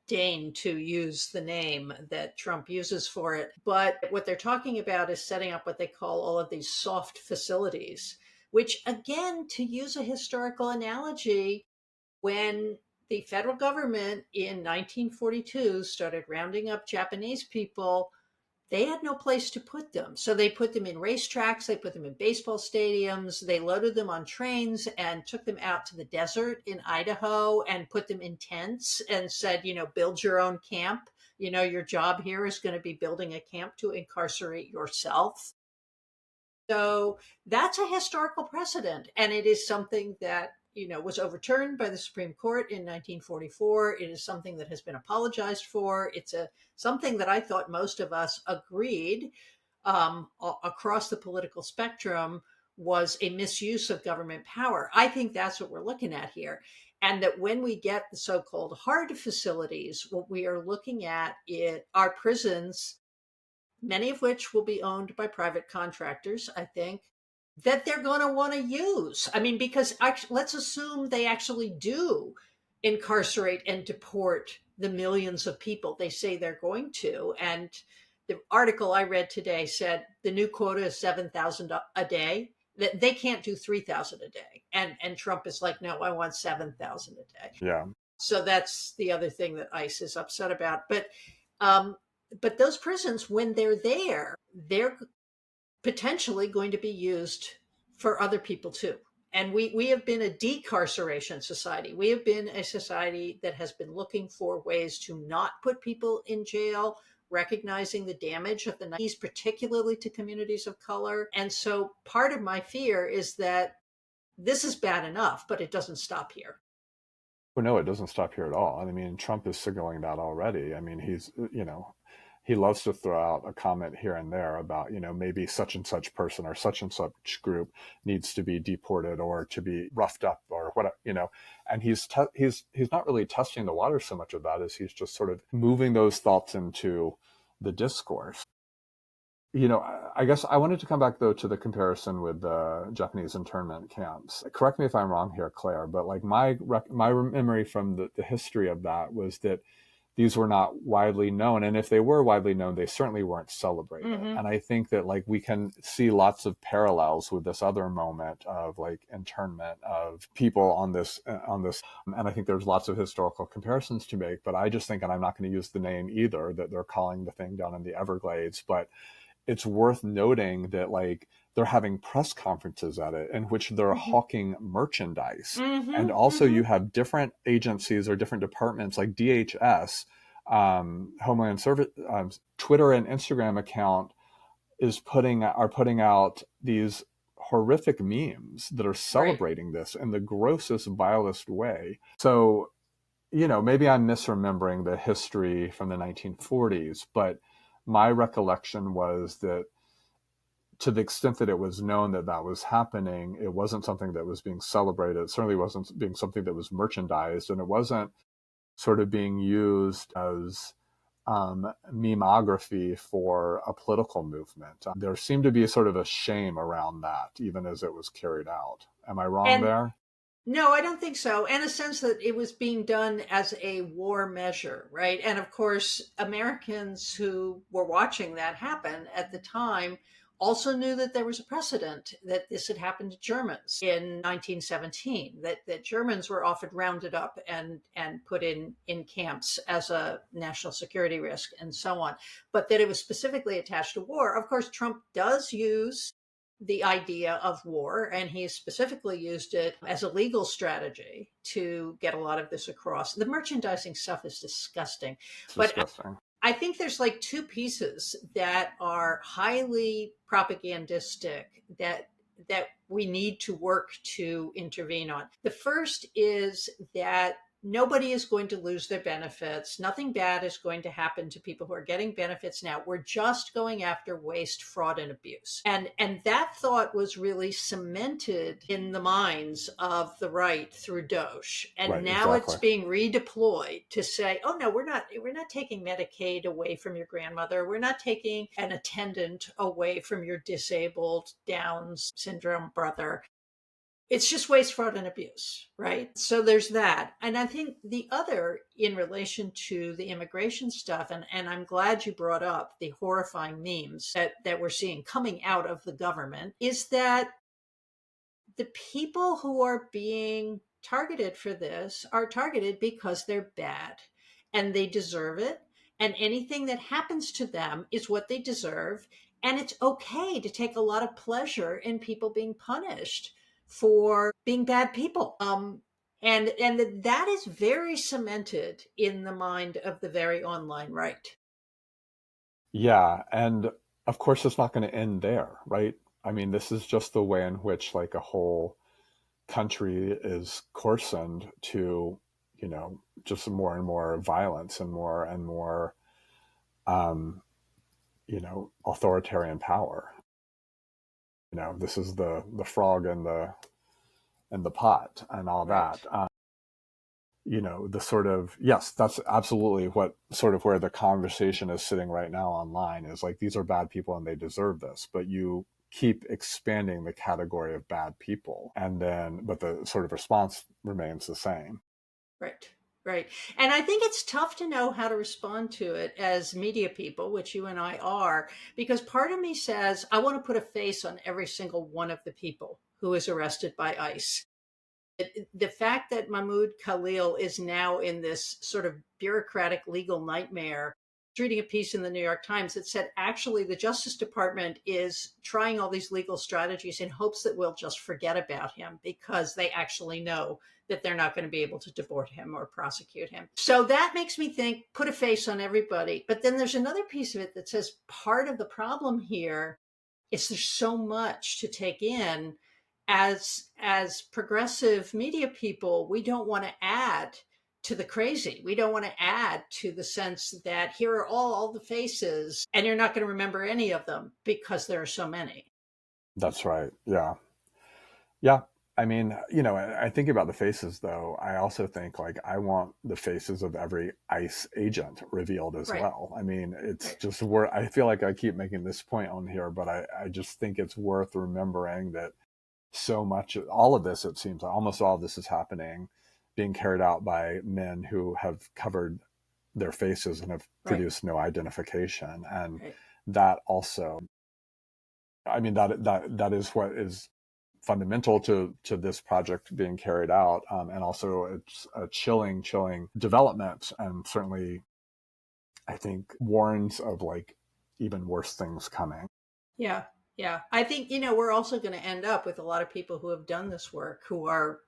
deign to use the name that Trump uses for it. But what they're talking about is setting up what they call all of these soft facilities, which, again, to use a historical analogy, when the federal government in 1942 started rounding up Japanese people, they had no place to put them. So they put them in racetracks, they put them in baseball stadiums, they loaded them on trains and took them out to the desert in Idaho and put them in tents and said, build your own camp. Your job here is going to be building a camp to incarcerate yourself. So that's a historical precedent. And it is something that was overturned by the Supreme Court in 1944. It is something that has been apologized for. It's something that I thought most of us agreed across the political spectrum was a misuse of government power. I think that's what we're looking at here. And that when we get the so-called hard facilities, what we are looking at are prisons, many of which will be owned by private contractors, I think, that they're going to want to use. I mean, because let's assume they actually do incarcerate and deport the millions of people they say they're going to. And the article I read today said the new quota is 7,000 a day. That they can't do 3,000 a day. And Trump is like, no, I want 7,000 a day. Yeah. So that's the other thing that ICE is upset about. But those prisons, when they're there, they're potentially going to be used for other people too. And we have been a decarceration society. We have been a society that has been looking for ways to not put people in jail, recognizing the damage of the 90s, particularly to communities of color. And so part of my fear is that this is bad enough, but it doesn't stop here. Well, no, it doesn't stop here at all. I mean, Trump is signaling that already. I mean, he loves to throw out a comment here and there about, maybe such and such person or such and such group needs to be deported or to be roughed up or whatever, and he's not really testing the water so much of that as he's just sort of moving those thoughts into the discourse. I guess I wanted to come back, though, to the comparison with the Japanese internment camps. Correct me if I'm wrong here, Claire, but like my memory from the history of that was that these were not widely known. And if they were widely known, they certainly weren't celebrated. Mm-hmm. And I think that like we can see lots of parallels with this other moment of like internment of people on this. And I think there's lots of historical comparisons to make, but I just think, and I'm not going to use the name either, that they're calling the thing down in the Everglades, but it's worth noting that like they're having press conferences at it in which they're mm-hmm. hawking merchandise. Mm-hmm, and also mm-hmm. you have different agencies or different departments like DHS, Homeland Service, Twitter and Instagram account are putting out these horrific memes that are celebrating this in the grossest, vilest way. So, maybe I'm misremembering the history from the 1940s, but my recollection was that to the extent that it was known that that was happening, it wasn't something that was being celebrated. It certainly wasn't being something that was merchandised, and it wasn't sort of being used as memography for a political movement. There seemed to be sort of a shame around that, even as it was carried out. Am I wrong there? No, I don't think so. And a sense that it was being done as a war measure, right? And of course, Americans who were watching that happen at the time also knew that there was a precedent that this had happened to Germans in 1917, that Germans were often rounded up and put in camps as a national security risk and so on, but that it was specifically attached to war. Of course, Trump does use the idea of war, and he specifically used it as a legal strategy to get a lot of this across. The merchandising stuff is disgusting. Disgusting. I think there's like two pieces that are highly propagandistic that we need to work to intervene on. The first is that nobody is going to lose their benefits. Nothing bad is going to happen to people who are getting benefits now. We're just going after waste, fraud, and abuse. And that thought was really cemented in the minds of the right through Doge. And Right, now it's exactly. being redeployed to say, oh no, we're not taking Medicaid away from your grandmother. We're not taking an attendant away from your disabled Down syndrome brother. It's just waste, fraud, and abuse, right? So there's that. And I think the other, in relation to the immigration stuff, and I'm glad you brought up the horrifying memes that we're seeing coming out of the government, is that the people who are being targeted for this are targeted because they're bad and they deserve it. And anything that happens to them is what they deserve. And it's okay to take a lot of pleasure in people being punished for being bad people. And that is very cemented in the mind of the very online right. Yeah, and of course it's not going to end there, right? I mean, this is just the way in which like a whole country is coarsened to, just more and more violence and more, um, authoritarian power. This is the frog and the pot and all Right. that. The sort of, yes, that's absolutely what sort of where the conversation is sitting right now online, is like, these are bad people and they deserve this, but you keep expanding the category of bad people, but the sort of response remains the same. Right. Right. And I think it's tough to know how to respond to it as media people, which you and I are, because part of me says, I want to put a face on every single one of the people who is arrested by ICE. The fact that Mahmoud Khalil is now in this sort of bureaucratic legal nightmare. Reading a piece in the New York Times that said actually the Justice Department is trying all these legal strategies in hopes that we'll just forget about him because they actually know that they're not going to be able to deport him or prosecute him. So that makes me think, put a face on everybody. But then there's another piece of it that says part of the problem here is there's so much to take in. As progressive media people, we don't want to add to the crazy. We don't want to add to the sense that here are all the faces and you're not going to remember any of them because there are so many. That's right. Yeah. Yeah. I mean, I think about the faces though. I also think like I want the faces of every ICE agent revealed as Right. well. I mean, it's Right. just where I feel like I keep making this point on here, but I just think it's worth remembering that so much, all of this, it seems almost all of this is happening, being carried out by men who have covered their faces and have Right. produced no identification. And Right. that also, I mean, that is what is fundamental to this project being carried out. And also it's a chilling development, and certainly I think warns of like even worse things coming. Yeah. Yeah. I think, we're also going to end up with a lot of people who have done this work who are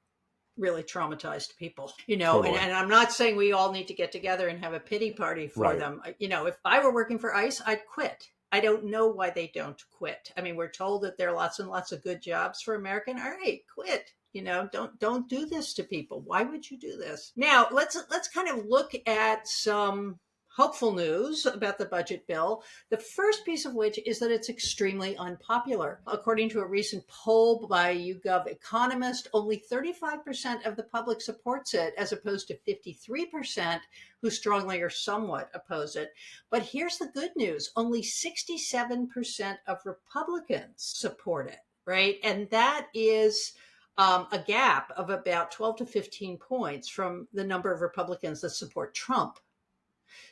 really traumatized people, and, Totally. and I'm not saying we all need to get together and have a pity party for Right. them. If I were working for ICE, I'd quit. I don't know why they don't quit. I mean, we're told that there are lots and lots of good jobs for American. All right, quit. Don't do this to people. Why would you do this? Now, let's kind of look at some hopeful news about the budget bill. The first piece of which is that it's extremely unpopular. According to a recent poll by YouGov Economist, only 35% of the public supports it, as opposed to 53% who strongly or somewhat oppose it. But here's the good news: only 67% of Republicans support it, right? And that is a gap of about 12 to 15 points from the number of Republicans that support Trump.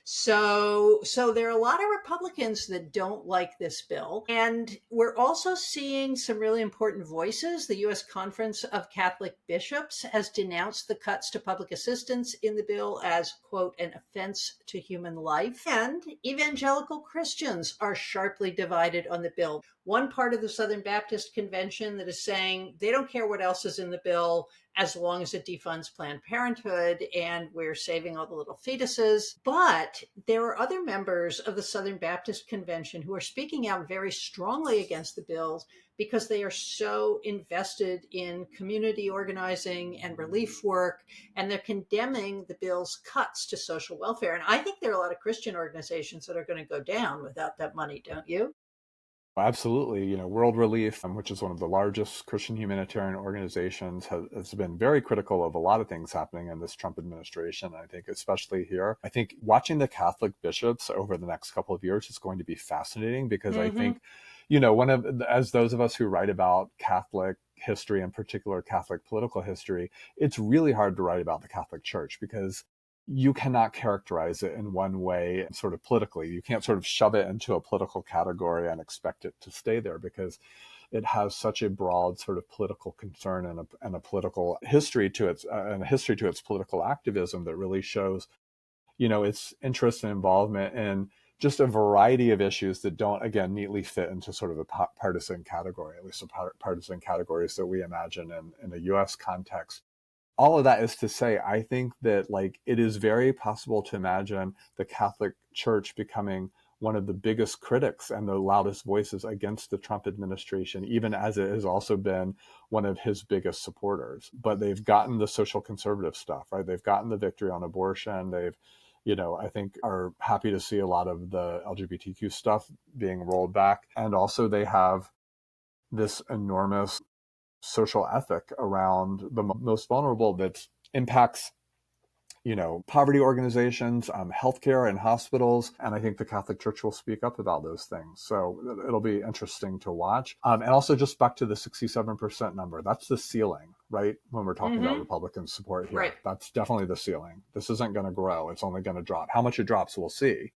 So there are a lot of Republicans that don't like this bill. And we're also seeing some really important voices. The U.S. Conference of Catholic Bishops has denounced the cuts to public assistance in the bill as, quote, an offense to human life. And evangelical Christians are sharply divided on the bill. One part of the Southern Baptist Convention that is saying they don't care what else is in the bill. as long as it defunds Planned Parenthood and we're saving all the little fetuses. But there are other members of the Southern Baptist Convention who are speaking out very strongly against the bills because they are so invested in community organizing and relief work, and they're condemning the bill's cuts to social welfare. And I think there are a lot of Christian organizations that are going to go down without that money, don't you? Absolutely. World Relief, which is one of the largest Christian humanitarian organizations, has been very critical of a lot of things happening in this Trump administration. I think especially here, I think watching the Catholic bishops over the next couple of years is going to be fascinating because I think, as those of us who write about Catholic history, in particular Catholic political history, it's really hard to write about the Catholic Church because you cannot characterize it in one way sort of politically. You can't sort of shove it into a political category and expect it to stay there because it has such a broad sort of political concern and a political history to its and a history to its political activism that really shows, its interest and involvement in just a variety of issues that don't, again, neatly fit into sort of a partisan category, at least the partisan categories that we imagine in a U.S. context. All of that is to say, I think that it is very possible to imagine the Catholic Church becoming one of the biggest critics and the loudest voices against the Trump administration, even as it has also been one of his biggest supporters. But they've gotten the social conservative stuff, right? They've gotten the victory on abortion. They've, I think are happy to see a lot of the LGBTQ stuff being rolled back. And also they have this enormous social ethic around the most vulnerable that impacts, poverty organizations, healthcare and hospitals. And I think the Catholic Church will speak up about those things. So it'll be interesting to watch. And also just back to the 67% number, that's the ceiling, right? When we're talking about Republican support here, Right. that's definitely the ceiling. This isn't going to grow. It's only going to drop. How much it drops, we'll see.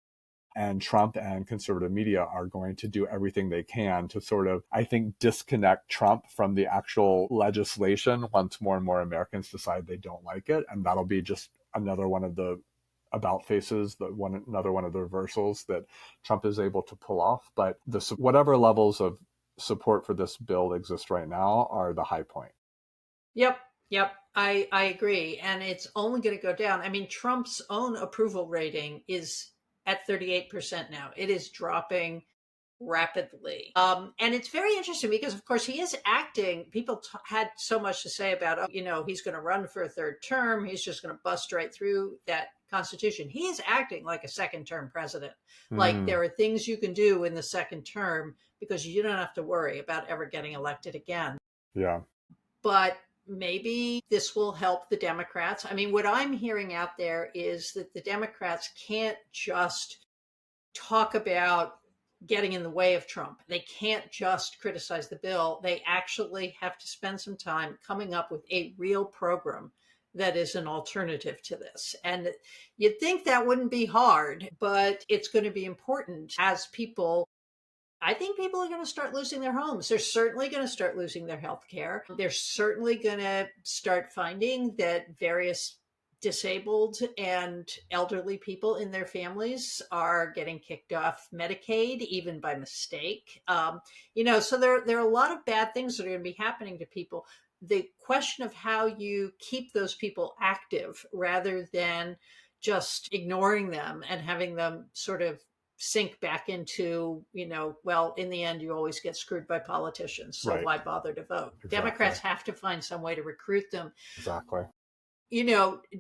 And Trump and conservative media are going to do everything they can to sort of, I think, disconnect Trump from the actual legislation once more and more Americans decide they don't like it. And that'll be just another one of the about faces, another one of the reversals that Trump is able to pull off. But whatever levels of support for this bill exist right now are the high point. Yep. Yep. I agree. And it's only going to go down. I mean, Trump's own approval rating is at 38% now. It is dropping rapidly. And it's very interesting because, of course, he is acting. People had so much to say about, he's going to run for a third term. He's just going to bust right through that Constitution. He is acting like a second term president. Like there are things you can do in the second term because you don't have to worry about ever getting elected again. Yeah. But maybe this will help the Democrats. I mean, what I'm hearing out there is that the Democrats can't just talk about getting in the way of Trump. They can't just criticize the bill. They actually have to spend some time coming up with a real program that is an alternative to this. And you'd think that wouldn't be hard, but it's going to be important as I think people are going to start losing their homes. They're certainly going to start losing their health care. They're certainly going to start finding that various disabled and elderly people in their families are getting kicked off Medicaid, even by mistake. So there are a lot of bad things that are going to be happening to people. The question of how you keep those people active rather than just ignoring them and having them sort of sink back into, well, in the end, you always get screwed by politicians. So Right. why bother to vote? Exactly. Democrats have to find some way to recruit them. Exactly.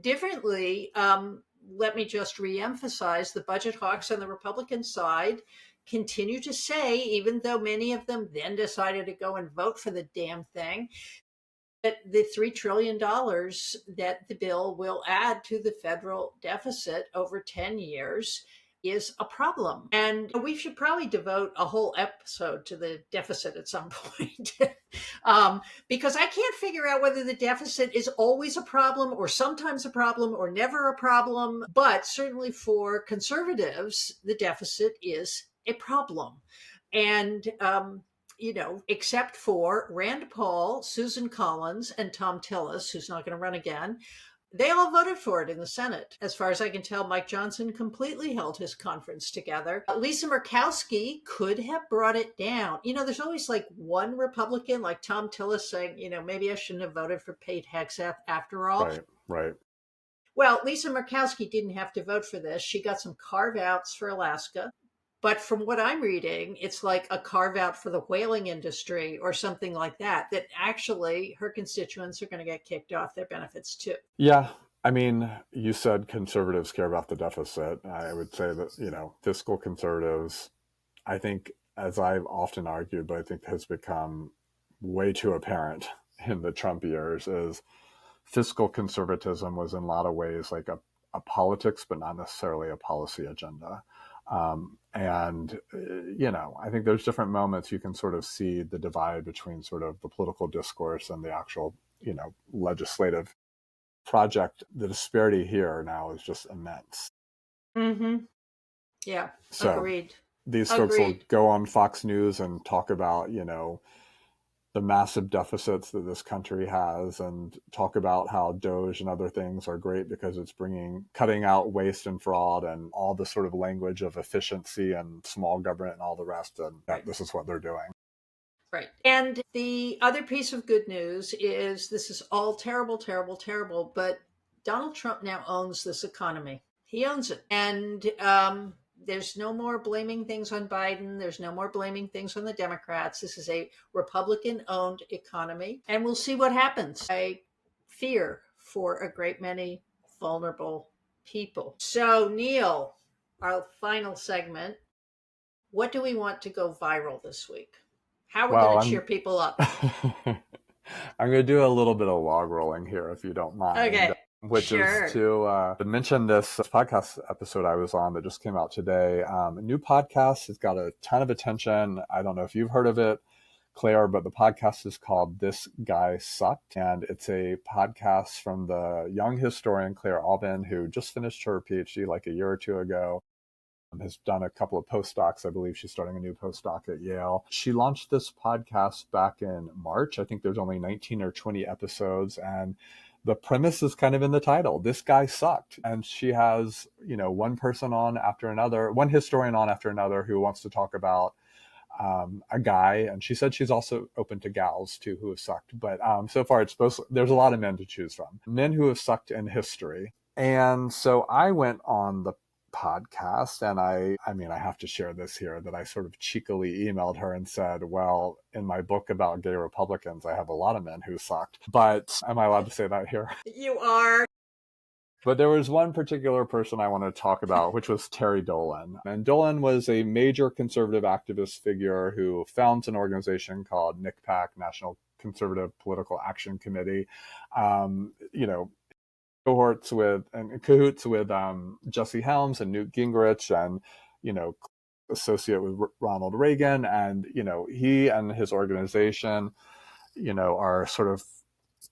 Differently. Let me just reemphasize the budget hawks on the Republican side continue to say, even though many of them then decided to go and vote for the damn thing, that the $3 trillion that the bill will add to the federal deficit over 10 years is a problem. And we should probably devote a whole episode to the deficit at some point. Because I can't figure out whether the deficit is always a problem or sometimes a problem or never a problem. But certainly for conservatives, the deficit is a problem. And, except for Rand Paul, Susan Collins, and Tom Tillis, who's not going to run again, They all voted for it in the Senate. As far as I can tell, Mike Johnson completely held his conference together. Lisa Murkowski could have brought it down. There's always like one Republican, like Tom Tillis, saying, maybe I shouldn't have voted for Pete Hegseth after all. Right. Well, Lisa Murkowski didn't have to vote for this. She got some carve outs for Alaska. But from what I'm reading, it's like a carve out for the whaling industry or something like that, that actually her constituents are going to get kicked off their benefits too. Yeah. I mean, you said conservatives care about the deficit. I would say that, fiscal conservatives, I think, as I've often argued, but I think has become way too apparent in the Trump years, is fiscal conservatism was in a lot of ways like a politics, but not necessarily a policy agenda. I think there's different moments you can sort of see the divide between sort of the political discourse and the actual, legislative project. The disparity here now is just immense. Mm-hmm. Yeah, so agreed. These folks will go on Fox News and talk about, the massive deficits that this country has, and talk about how Doge and other things are great because it's cutting out waste and fraud and all the sort of language of efficiency and small government and all the rest. And this is what they're doing. Right. And the other piece of good news is this is all terrible, terrible, terrible, but Donald Trump now owns this economy. He owns it. And there's no more blaming things on Biden. There's no more blaming things on the Democrats. This is a Republican-owned economy, and we'll see what happens. I fear for a great many vulnerable people. So, Neil, our final segment, what do we want to go viral this week? How are we going to cheer people up? I'm going to do a little bit of log rolling here, if you don't mind. Okay. Which is to mention this podcast episode I was on that just came out today. A new podcast. It's got a ton of attention. I don't know if you've heard of it, Claire, but the podcast is called This Guy Sucked. And it's a podcast from the young historian Claire Albin, who just finished her PhD like a year or two ago. Has done a couple of postdocs. I believe she's starting a new postdoc at Yale. She launched this podcast back in March. I think there's only 19 or 20 episodes, and the premise is kind of in the title. This guy sucked. And she has, one person on after another, one historian on after another who wants to talk about a guy. And she said she's also open to gals too who have sucked. But so far there's a lot of men to choose from. Men who have sucked in history. And so I went on the podcast, and I have to share this here, that I sort of cheekily emailed her and said, well, in my book about gay Republicans, I have a lot of men who sucked. But am I allowed to say that here? You are. But there was one particular person I want to talk about, which was Terry Dolan. And Dolan was a major conservative activist figure who founds an organization called NCPAC, National Conservative Political Action Committee. Cahoots with Jesse Helms and Newt Gingrich, and associate with Ronald Reagan, and he and his organization are sort of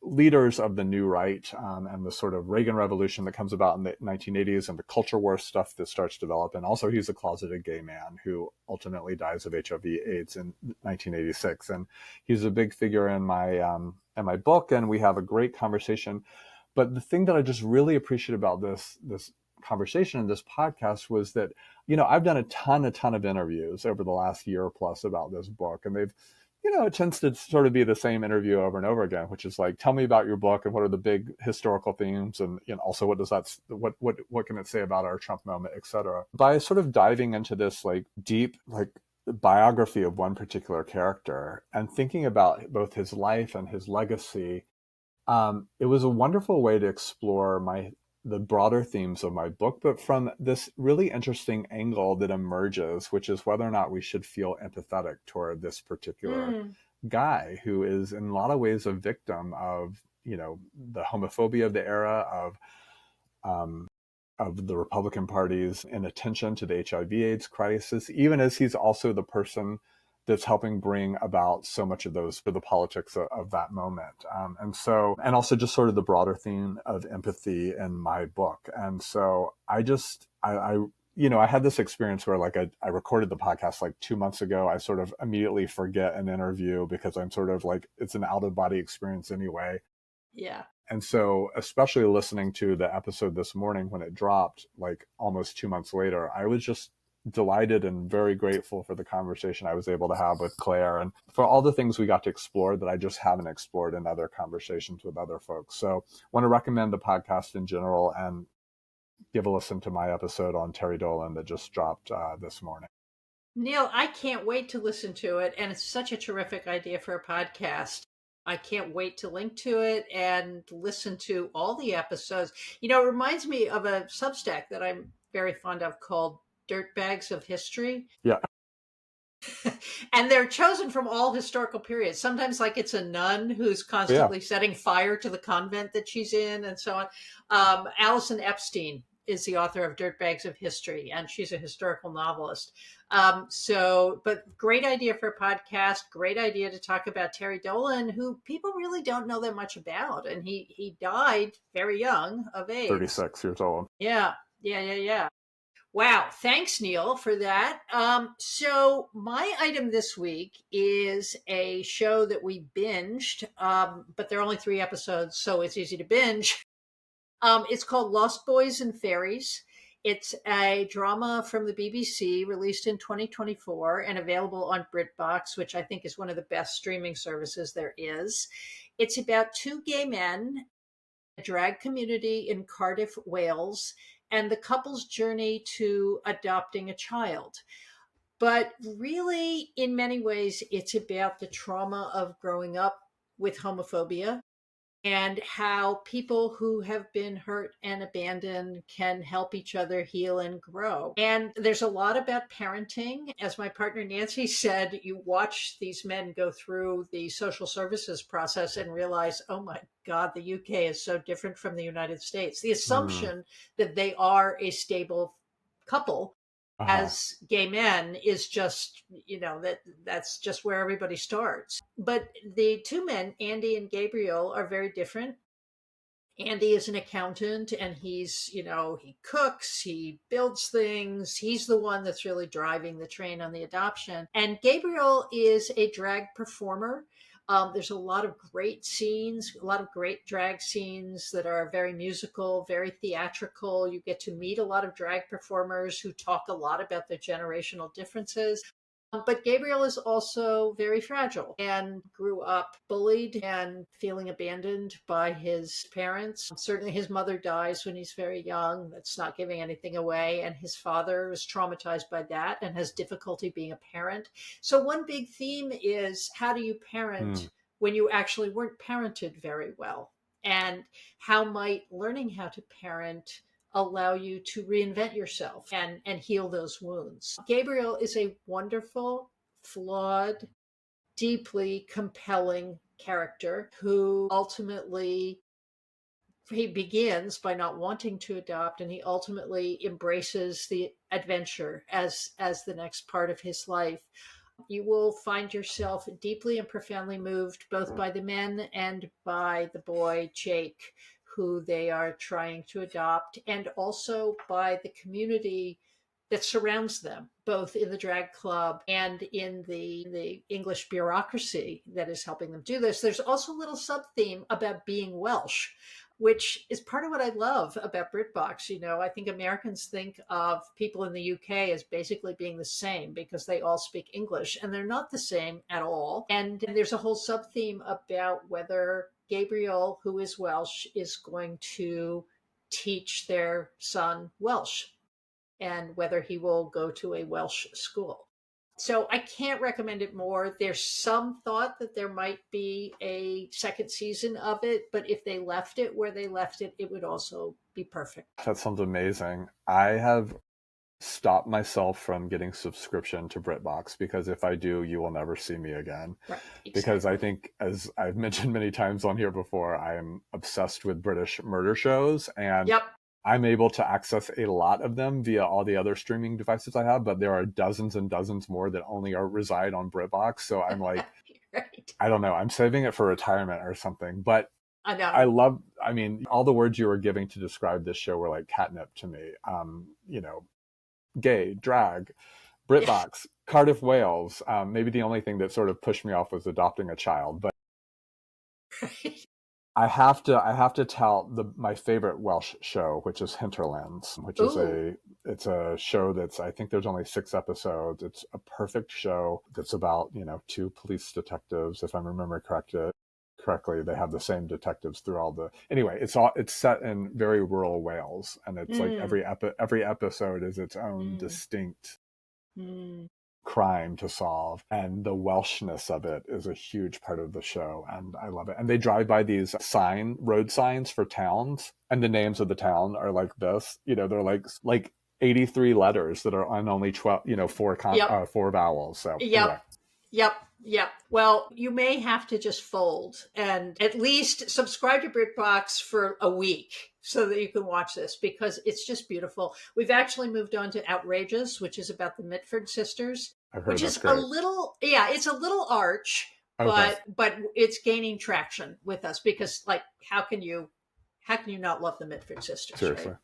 leaders of the new right, and the sort of Reagan revolution that comes about in the 1980s, and the culture war stuff that starts to develop. And also he's a closeted gay man who ultimately dies of HIV/AIDS in 1986, and he's a big figure in my book, and we have a great conversation. But the thing that I just really appreciate about this conversation and this podcast was that, I've done a ton of interviews over the last year plus about this book, and they've, it tends to sort of be the same interview over and over again, which is like, tell me about your book and what are the big historical themes, and also what can it say about our Trump moment, et cetera. By sort of diving into this like deep biography of one particular character and thinking about both his life and his legacy, it was a wonderful way to explore the broader themes of my book, but from this really interesting angle that emerges, which is whether or not we should feel empathetic toward this particular guy who is in a lot of ways a victim of, the homophobia of the era, of the Republican Party's inattention to the HIV/AIDS crisis, even as he's also the person that's helping bring about so much of those for the politics of that moment. And also just sort of the broader theme of empathy in my book. And so I had this experience where I recorded the podcast like 2 months ago. I sort of immediately forget an interview because I'm sort of like, it's an out of body experience anyway. Yeah. And so, especially listening to the episode this morning when it dropped, like almost 2 months later, I was just delighted and very grateful for the conversation I was able to have with Claire and for all the things we got to explore that I just haven't explored in other conversations with other folks. So, I want to recommend the podcast in general and give a listen to my episode on Terry Dolan that just dropped this morning. Neil, I can't wait to listen to it. And it's such a terrific idea for a podcast. I can't wait to link to it and listen to all the episodes. You know, it reminds me of a Substack that I'm very fond of called Dirtbags of History. Yeah. And they're chosen from all historical periods. Sometimes, like, it's a nun who's constantly setting fire to the convent that she's in, and so on. Alison Epstein is the author of Dirtbags of History, and she's a historical novelist. But great idea for a podcast. Great idea to talk about Terry Dolan, who people really don't know that much about, and he died very young of AIDS. 36 years old. Yeah. Wow. Thanks, Neil, for that. So my item this week is a show that we binged, but there are only 3 episodes, so it's easy to binge. It's called Lost Boys and Fairies. It's a drama from the BBC released in 2024 and available on BritBox, which I think is one of the best streaming services there is. It's about 2 gay men, a drag community in Cardiff, Wales, and the couple's journey to adopting a child. But really, in many ways, it's about the trauma of growing up with homophobia and how people who have been hurt and abandoned can help each other heal and grow. And there's a lot about parenting. As my partner Nancy said, you watch these men go through the social services process and realize, oh my God, the UK is so different from the United States. The assumption that they are a stable couple as gay men is just, that's just where everybody starts. But the 2 men, Andy and Gabriel, are very different. Andy is an accountant and he's, he cooks, he builds things. He's the one that's really driving the train on the adoption. And Gabriel is a drag performer. There's a lot of great scenes, a lot of great drag scenes that are very musical, very theatrical. You get to meet a lot of drag performers who talk a lot about their generational differences. But Gabriel is also very fragile and grew up bullied and feeling abandoned by his parents. Certainly, his mother dies when he's very young. That's not giving anything away. And his father is traumatized by that and has difficulty being a parent. So, one big theme is how do you parent when you actually weren't parented very well? And how might learning how to parent allow you to reinvent yourself and heal those wounds? Gabriel is a wonderful, flawed, deeply compelling character who ultimately he begins by not wanting to adopt, and he ultimately embraces the adventure as the next part of his life. You will find yourself deeply and profoundly moved both by the men and by the boy Jake, who they are trying to adopt, and also by the community that surrounds them, both in the drag club and in the English bureaucracy that is helping them do this. There's also a little sub theme about being Welsh, which is part of what I love about BritBox. I think Americans think of people in the UK as basically being the same because they all speak English, and they're not the same at all. And there's a whole sub theme about whether Gabriel, who is Welsh, is going to teach their son Welsh and whether he will go to a Welsh school. So I can't recommend it more. There's some thought that there might be a second season of it, but if they left it where they left it, it would also be perfect. That sounds amazing. I have stopped myself from getting subscription to BritBox because if I do, you will never see me again. Right, exactly. Because I think, as I've mentioned many times on here before, I am obsessed with British murder shows, and I'm able to access a lot of them via all the other streaming devices I have, but there are dozens and dozens more that only reside on BritBox. So I'm like, right. I don't know, I'm saving it for retirement or something. But I know. All the words you were giving to describe this show were like catnip to me. Gay, drag, BritBox, Cardiff, Wales. Maybe the only thing that sort of pushed me off was adopting a child, but Right. I have to tell my favorite Welsh show, which is Hinterlands, which is Ooh. it's a show that's, I think there's only 6 episodes. It's a perfect show that's about, two police detectives, if I remember correctly. They have the same detectives through all the, anyway, it's set in very rural Wales, and it's like Mm, every episode is its own mm, distinct mm. crime to solve, and the Welshness of it is a huge part of the show, and I love it. And they drive by these road signs for towns, and the names of the town are like this, they're like 83 letters that are on only 12, Yep. four vowels. So anyway. Yep. Yep. Yep. Well, you may have to just fold and at least subscribe to BritBox for a week so that you can watch this, because it's just beautiful. We've actually moved on to Outrageous, which is about the Mitford sisters, I've heard which that's is a great. little, yeah, it's a little arch, Okay. but it's gaining traction with us because, like, how can you not love the Mitford sisters, Seriously. right?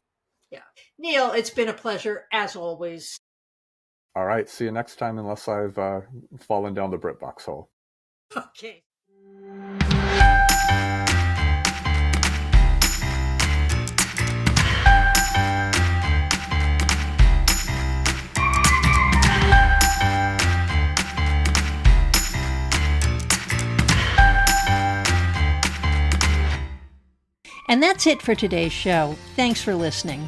Yeah. Neil, it's been a pleasure as always. All right, see you next time, unless I've fallen down the BritBox hole. Okay. And that's it for today's show. Thanks for listening.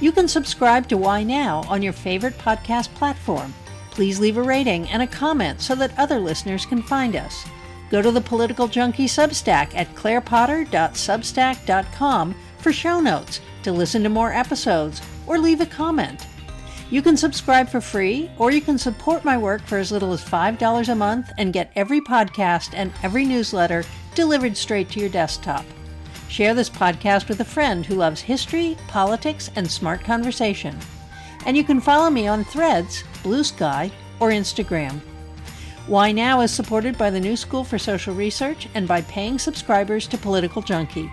You can subscribe to Why Now on your favorite podcast platform. Please leave a rating and a comment so that other listeners can find us. Go to the Political Junkie Substack at clairepotter.substack.com for show notes, to listen to more episodes, or leave a comment. You can subscribe for free, or you can support my work for as little as $5 a month and get every podcast and every newsletter delivered straight to your desktop. Share this podcast with a friend who loves history, politics, and smart conversation. And you can follow me on Threads, Blue Sky, or Instagram. Why Now is supported by the New School for Social Research and by paying subscribers to Political Junkie.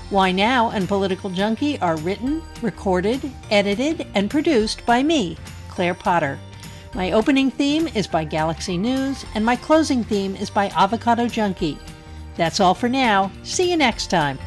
Why Now and Political Junkie are written, recorded, edited, and produced by me, Claire Potter. My opening theme is by Galaxy News, and my closing theme is by Avocado Junkie. That's all for now. See you next time.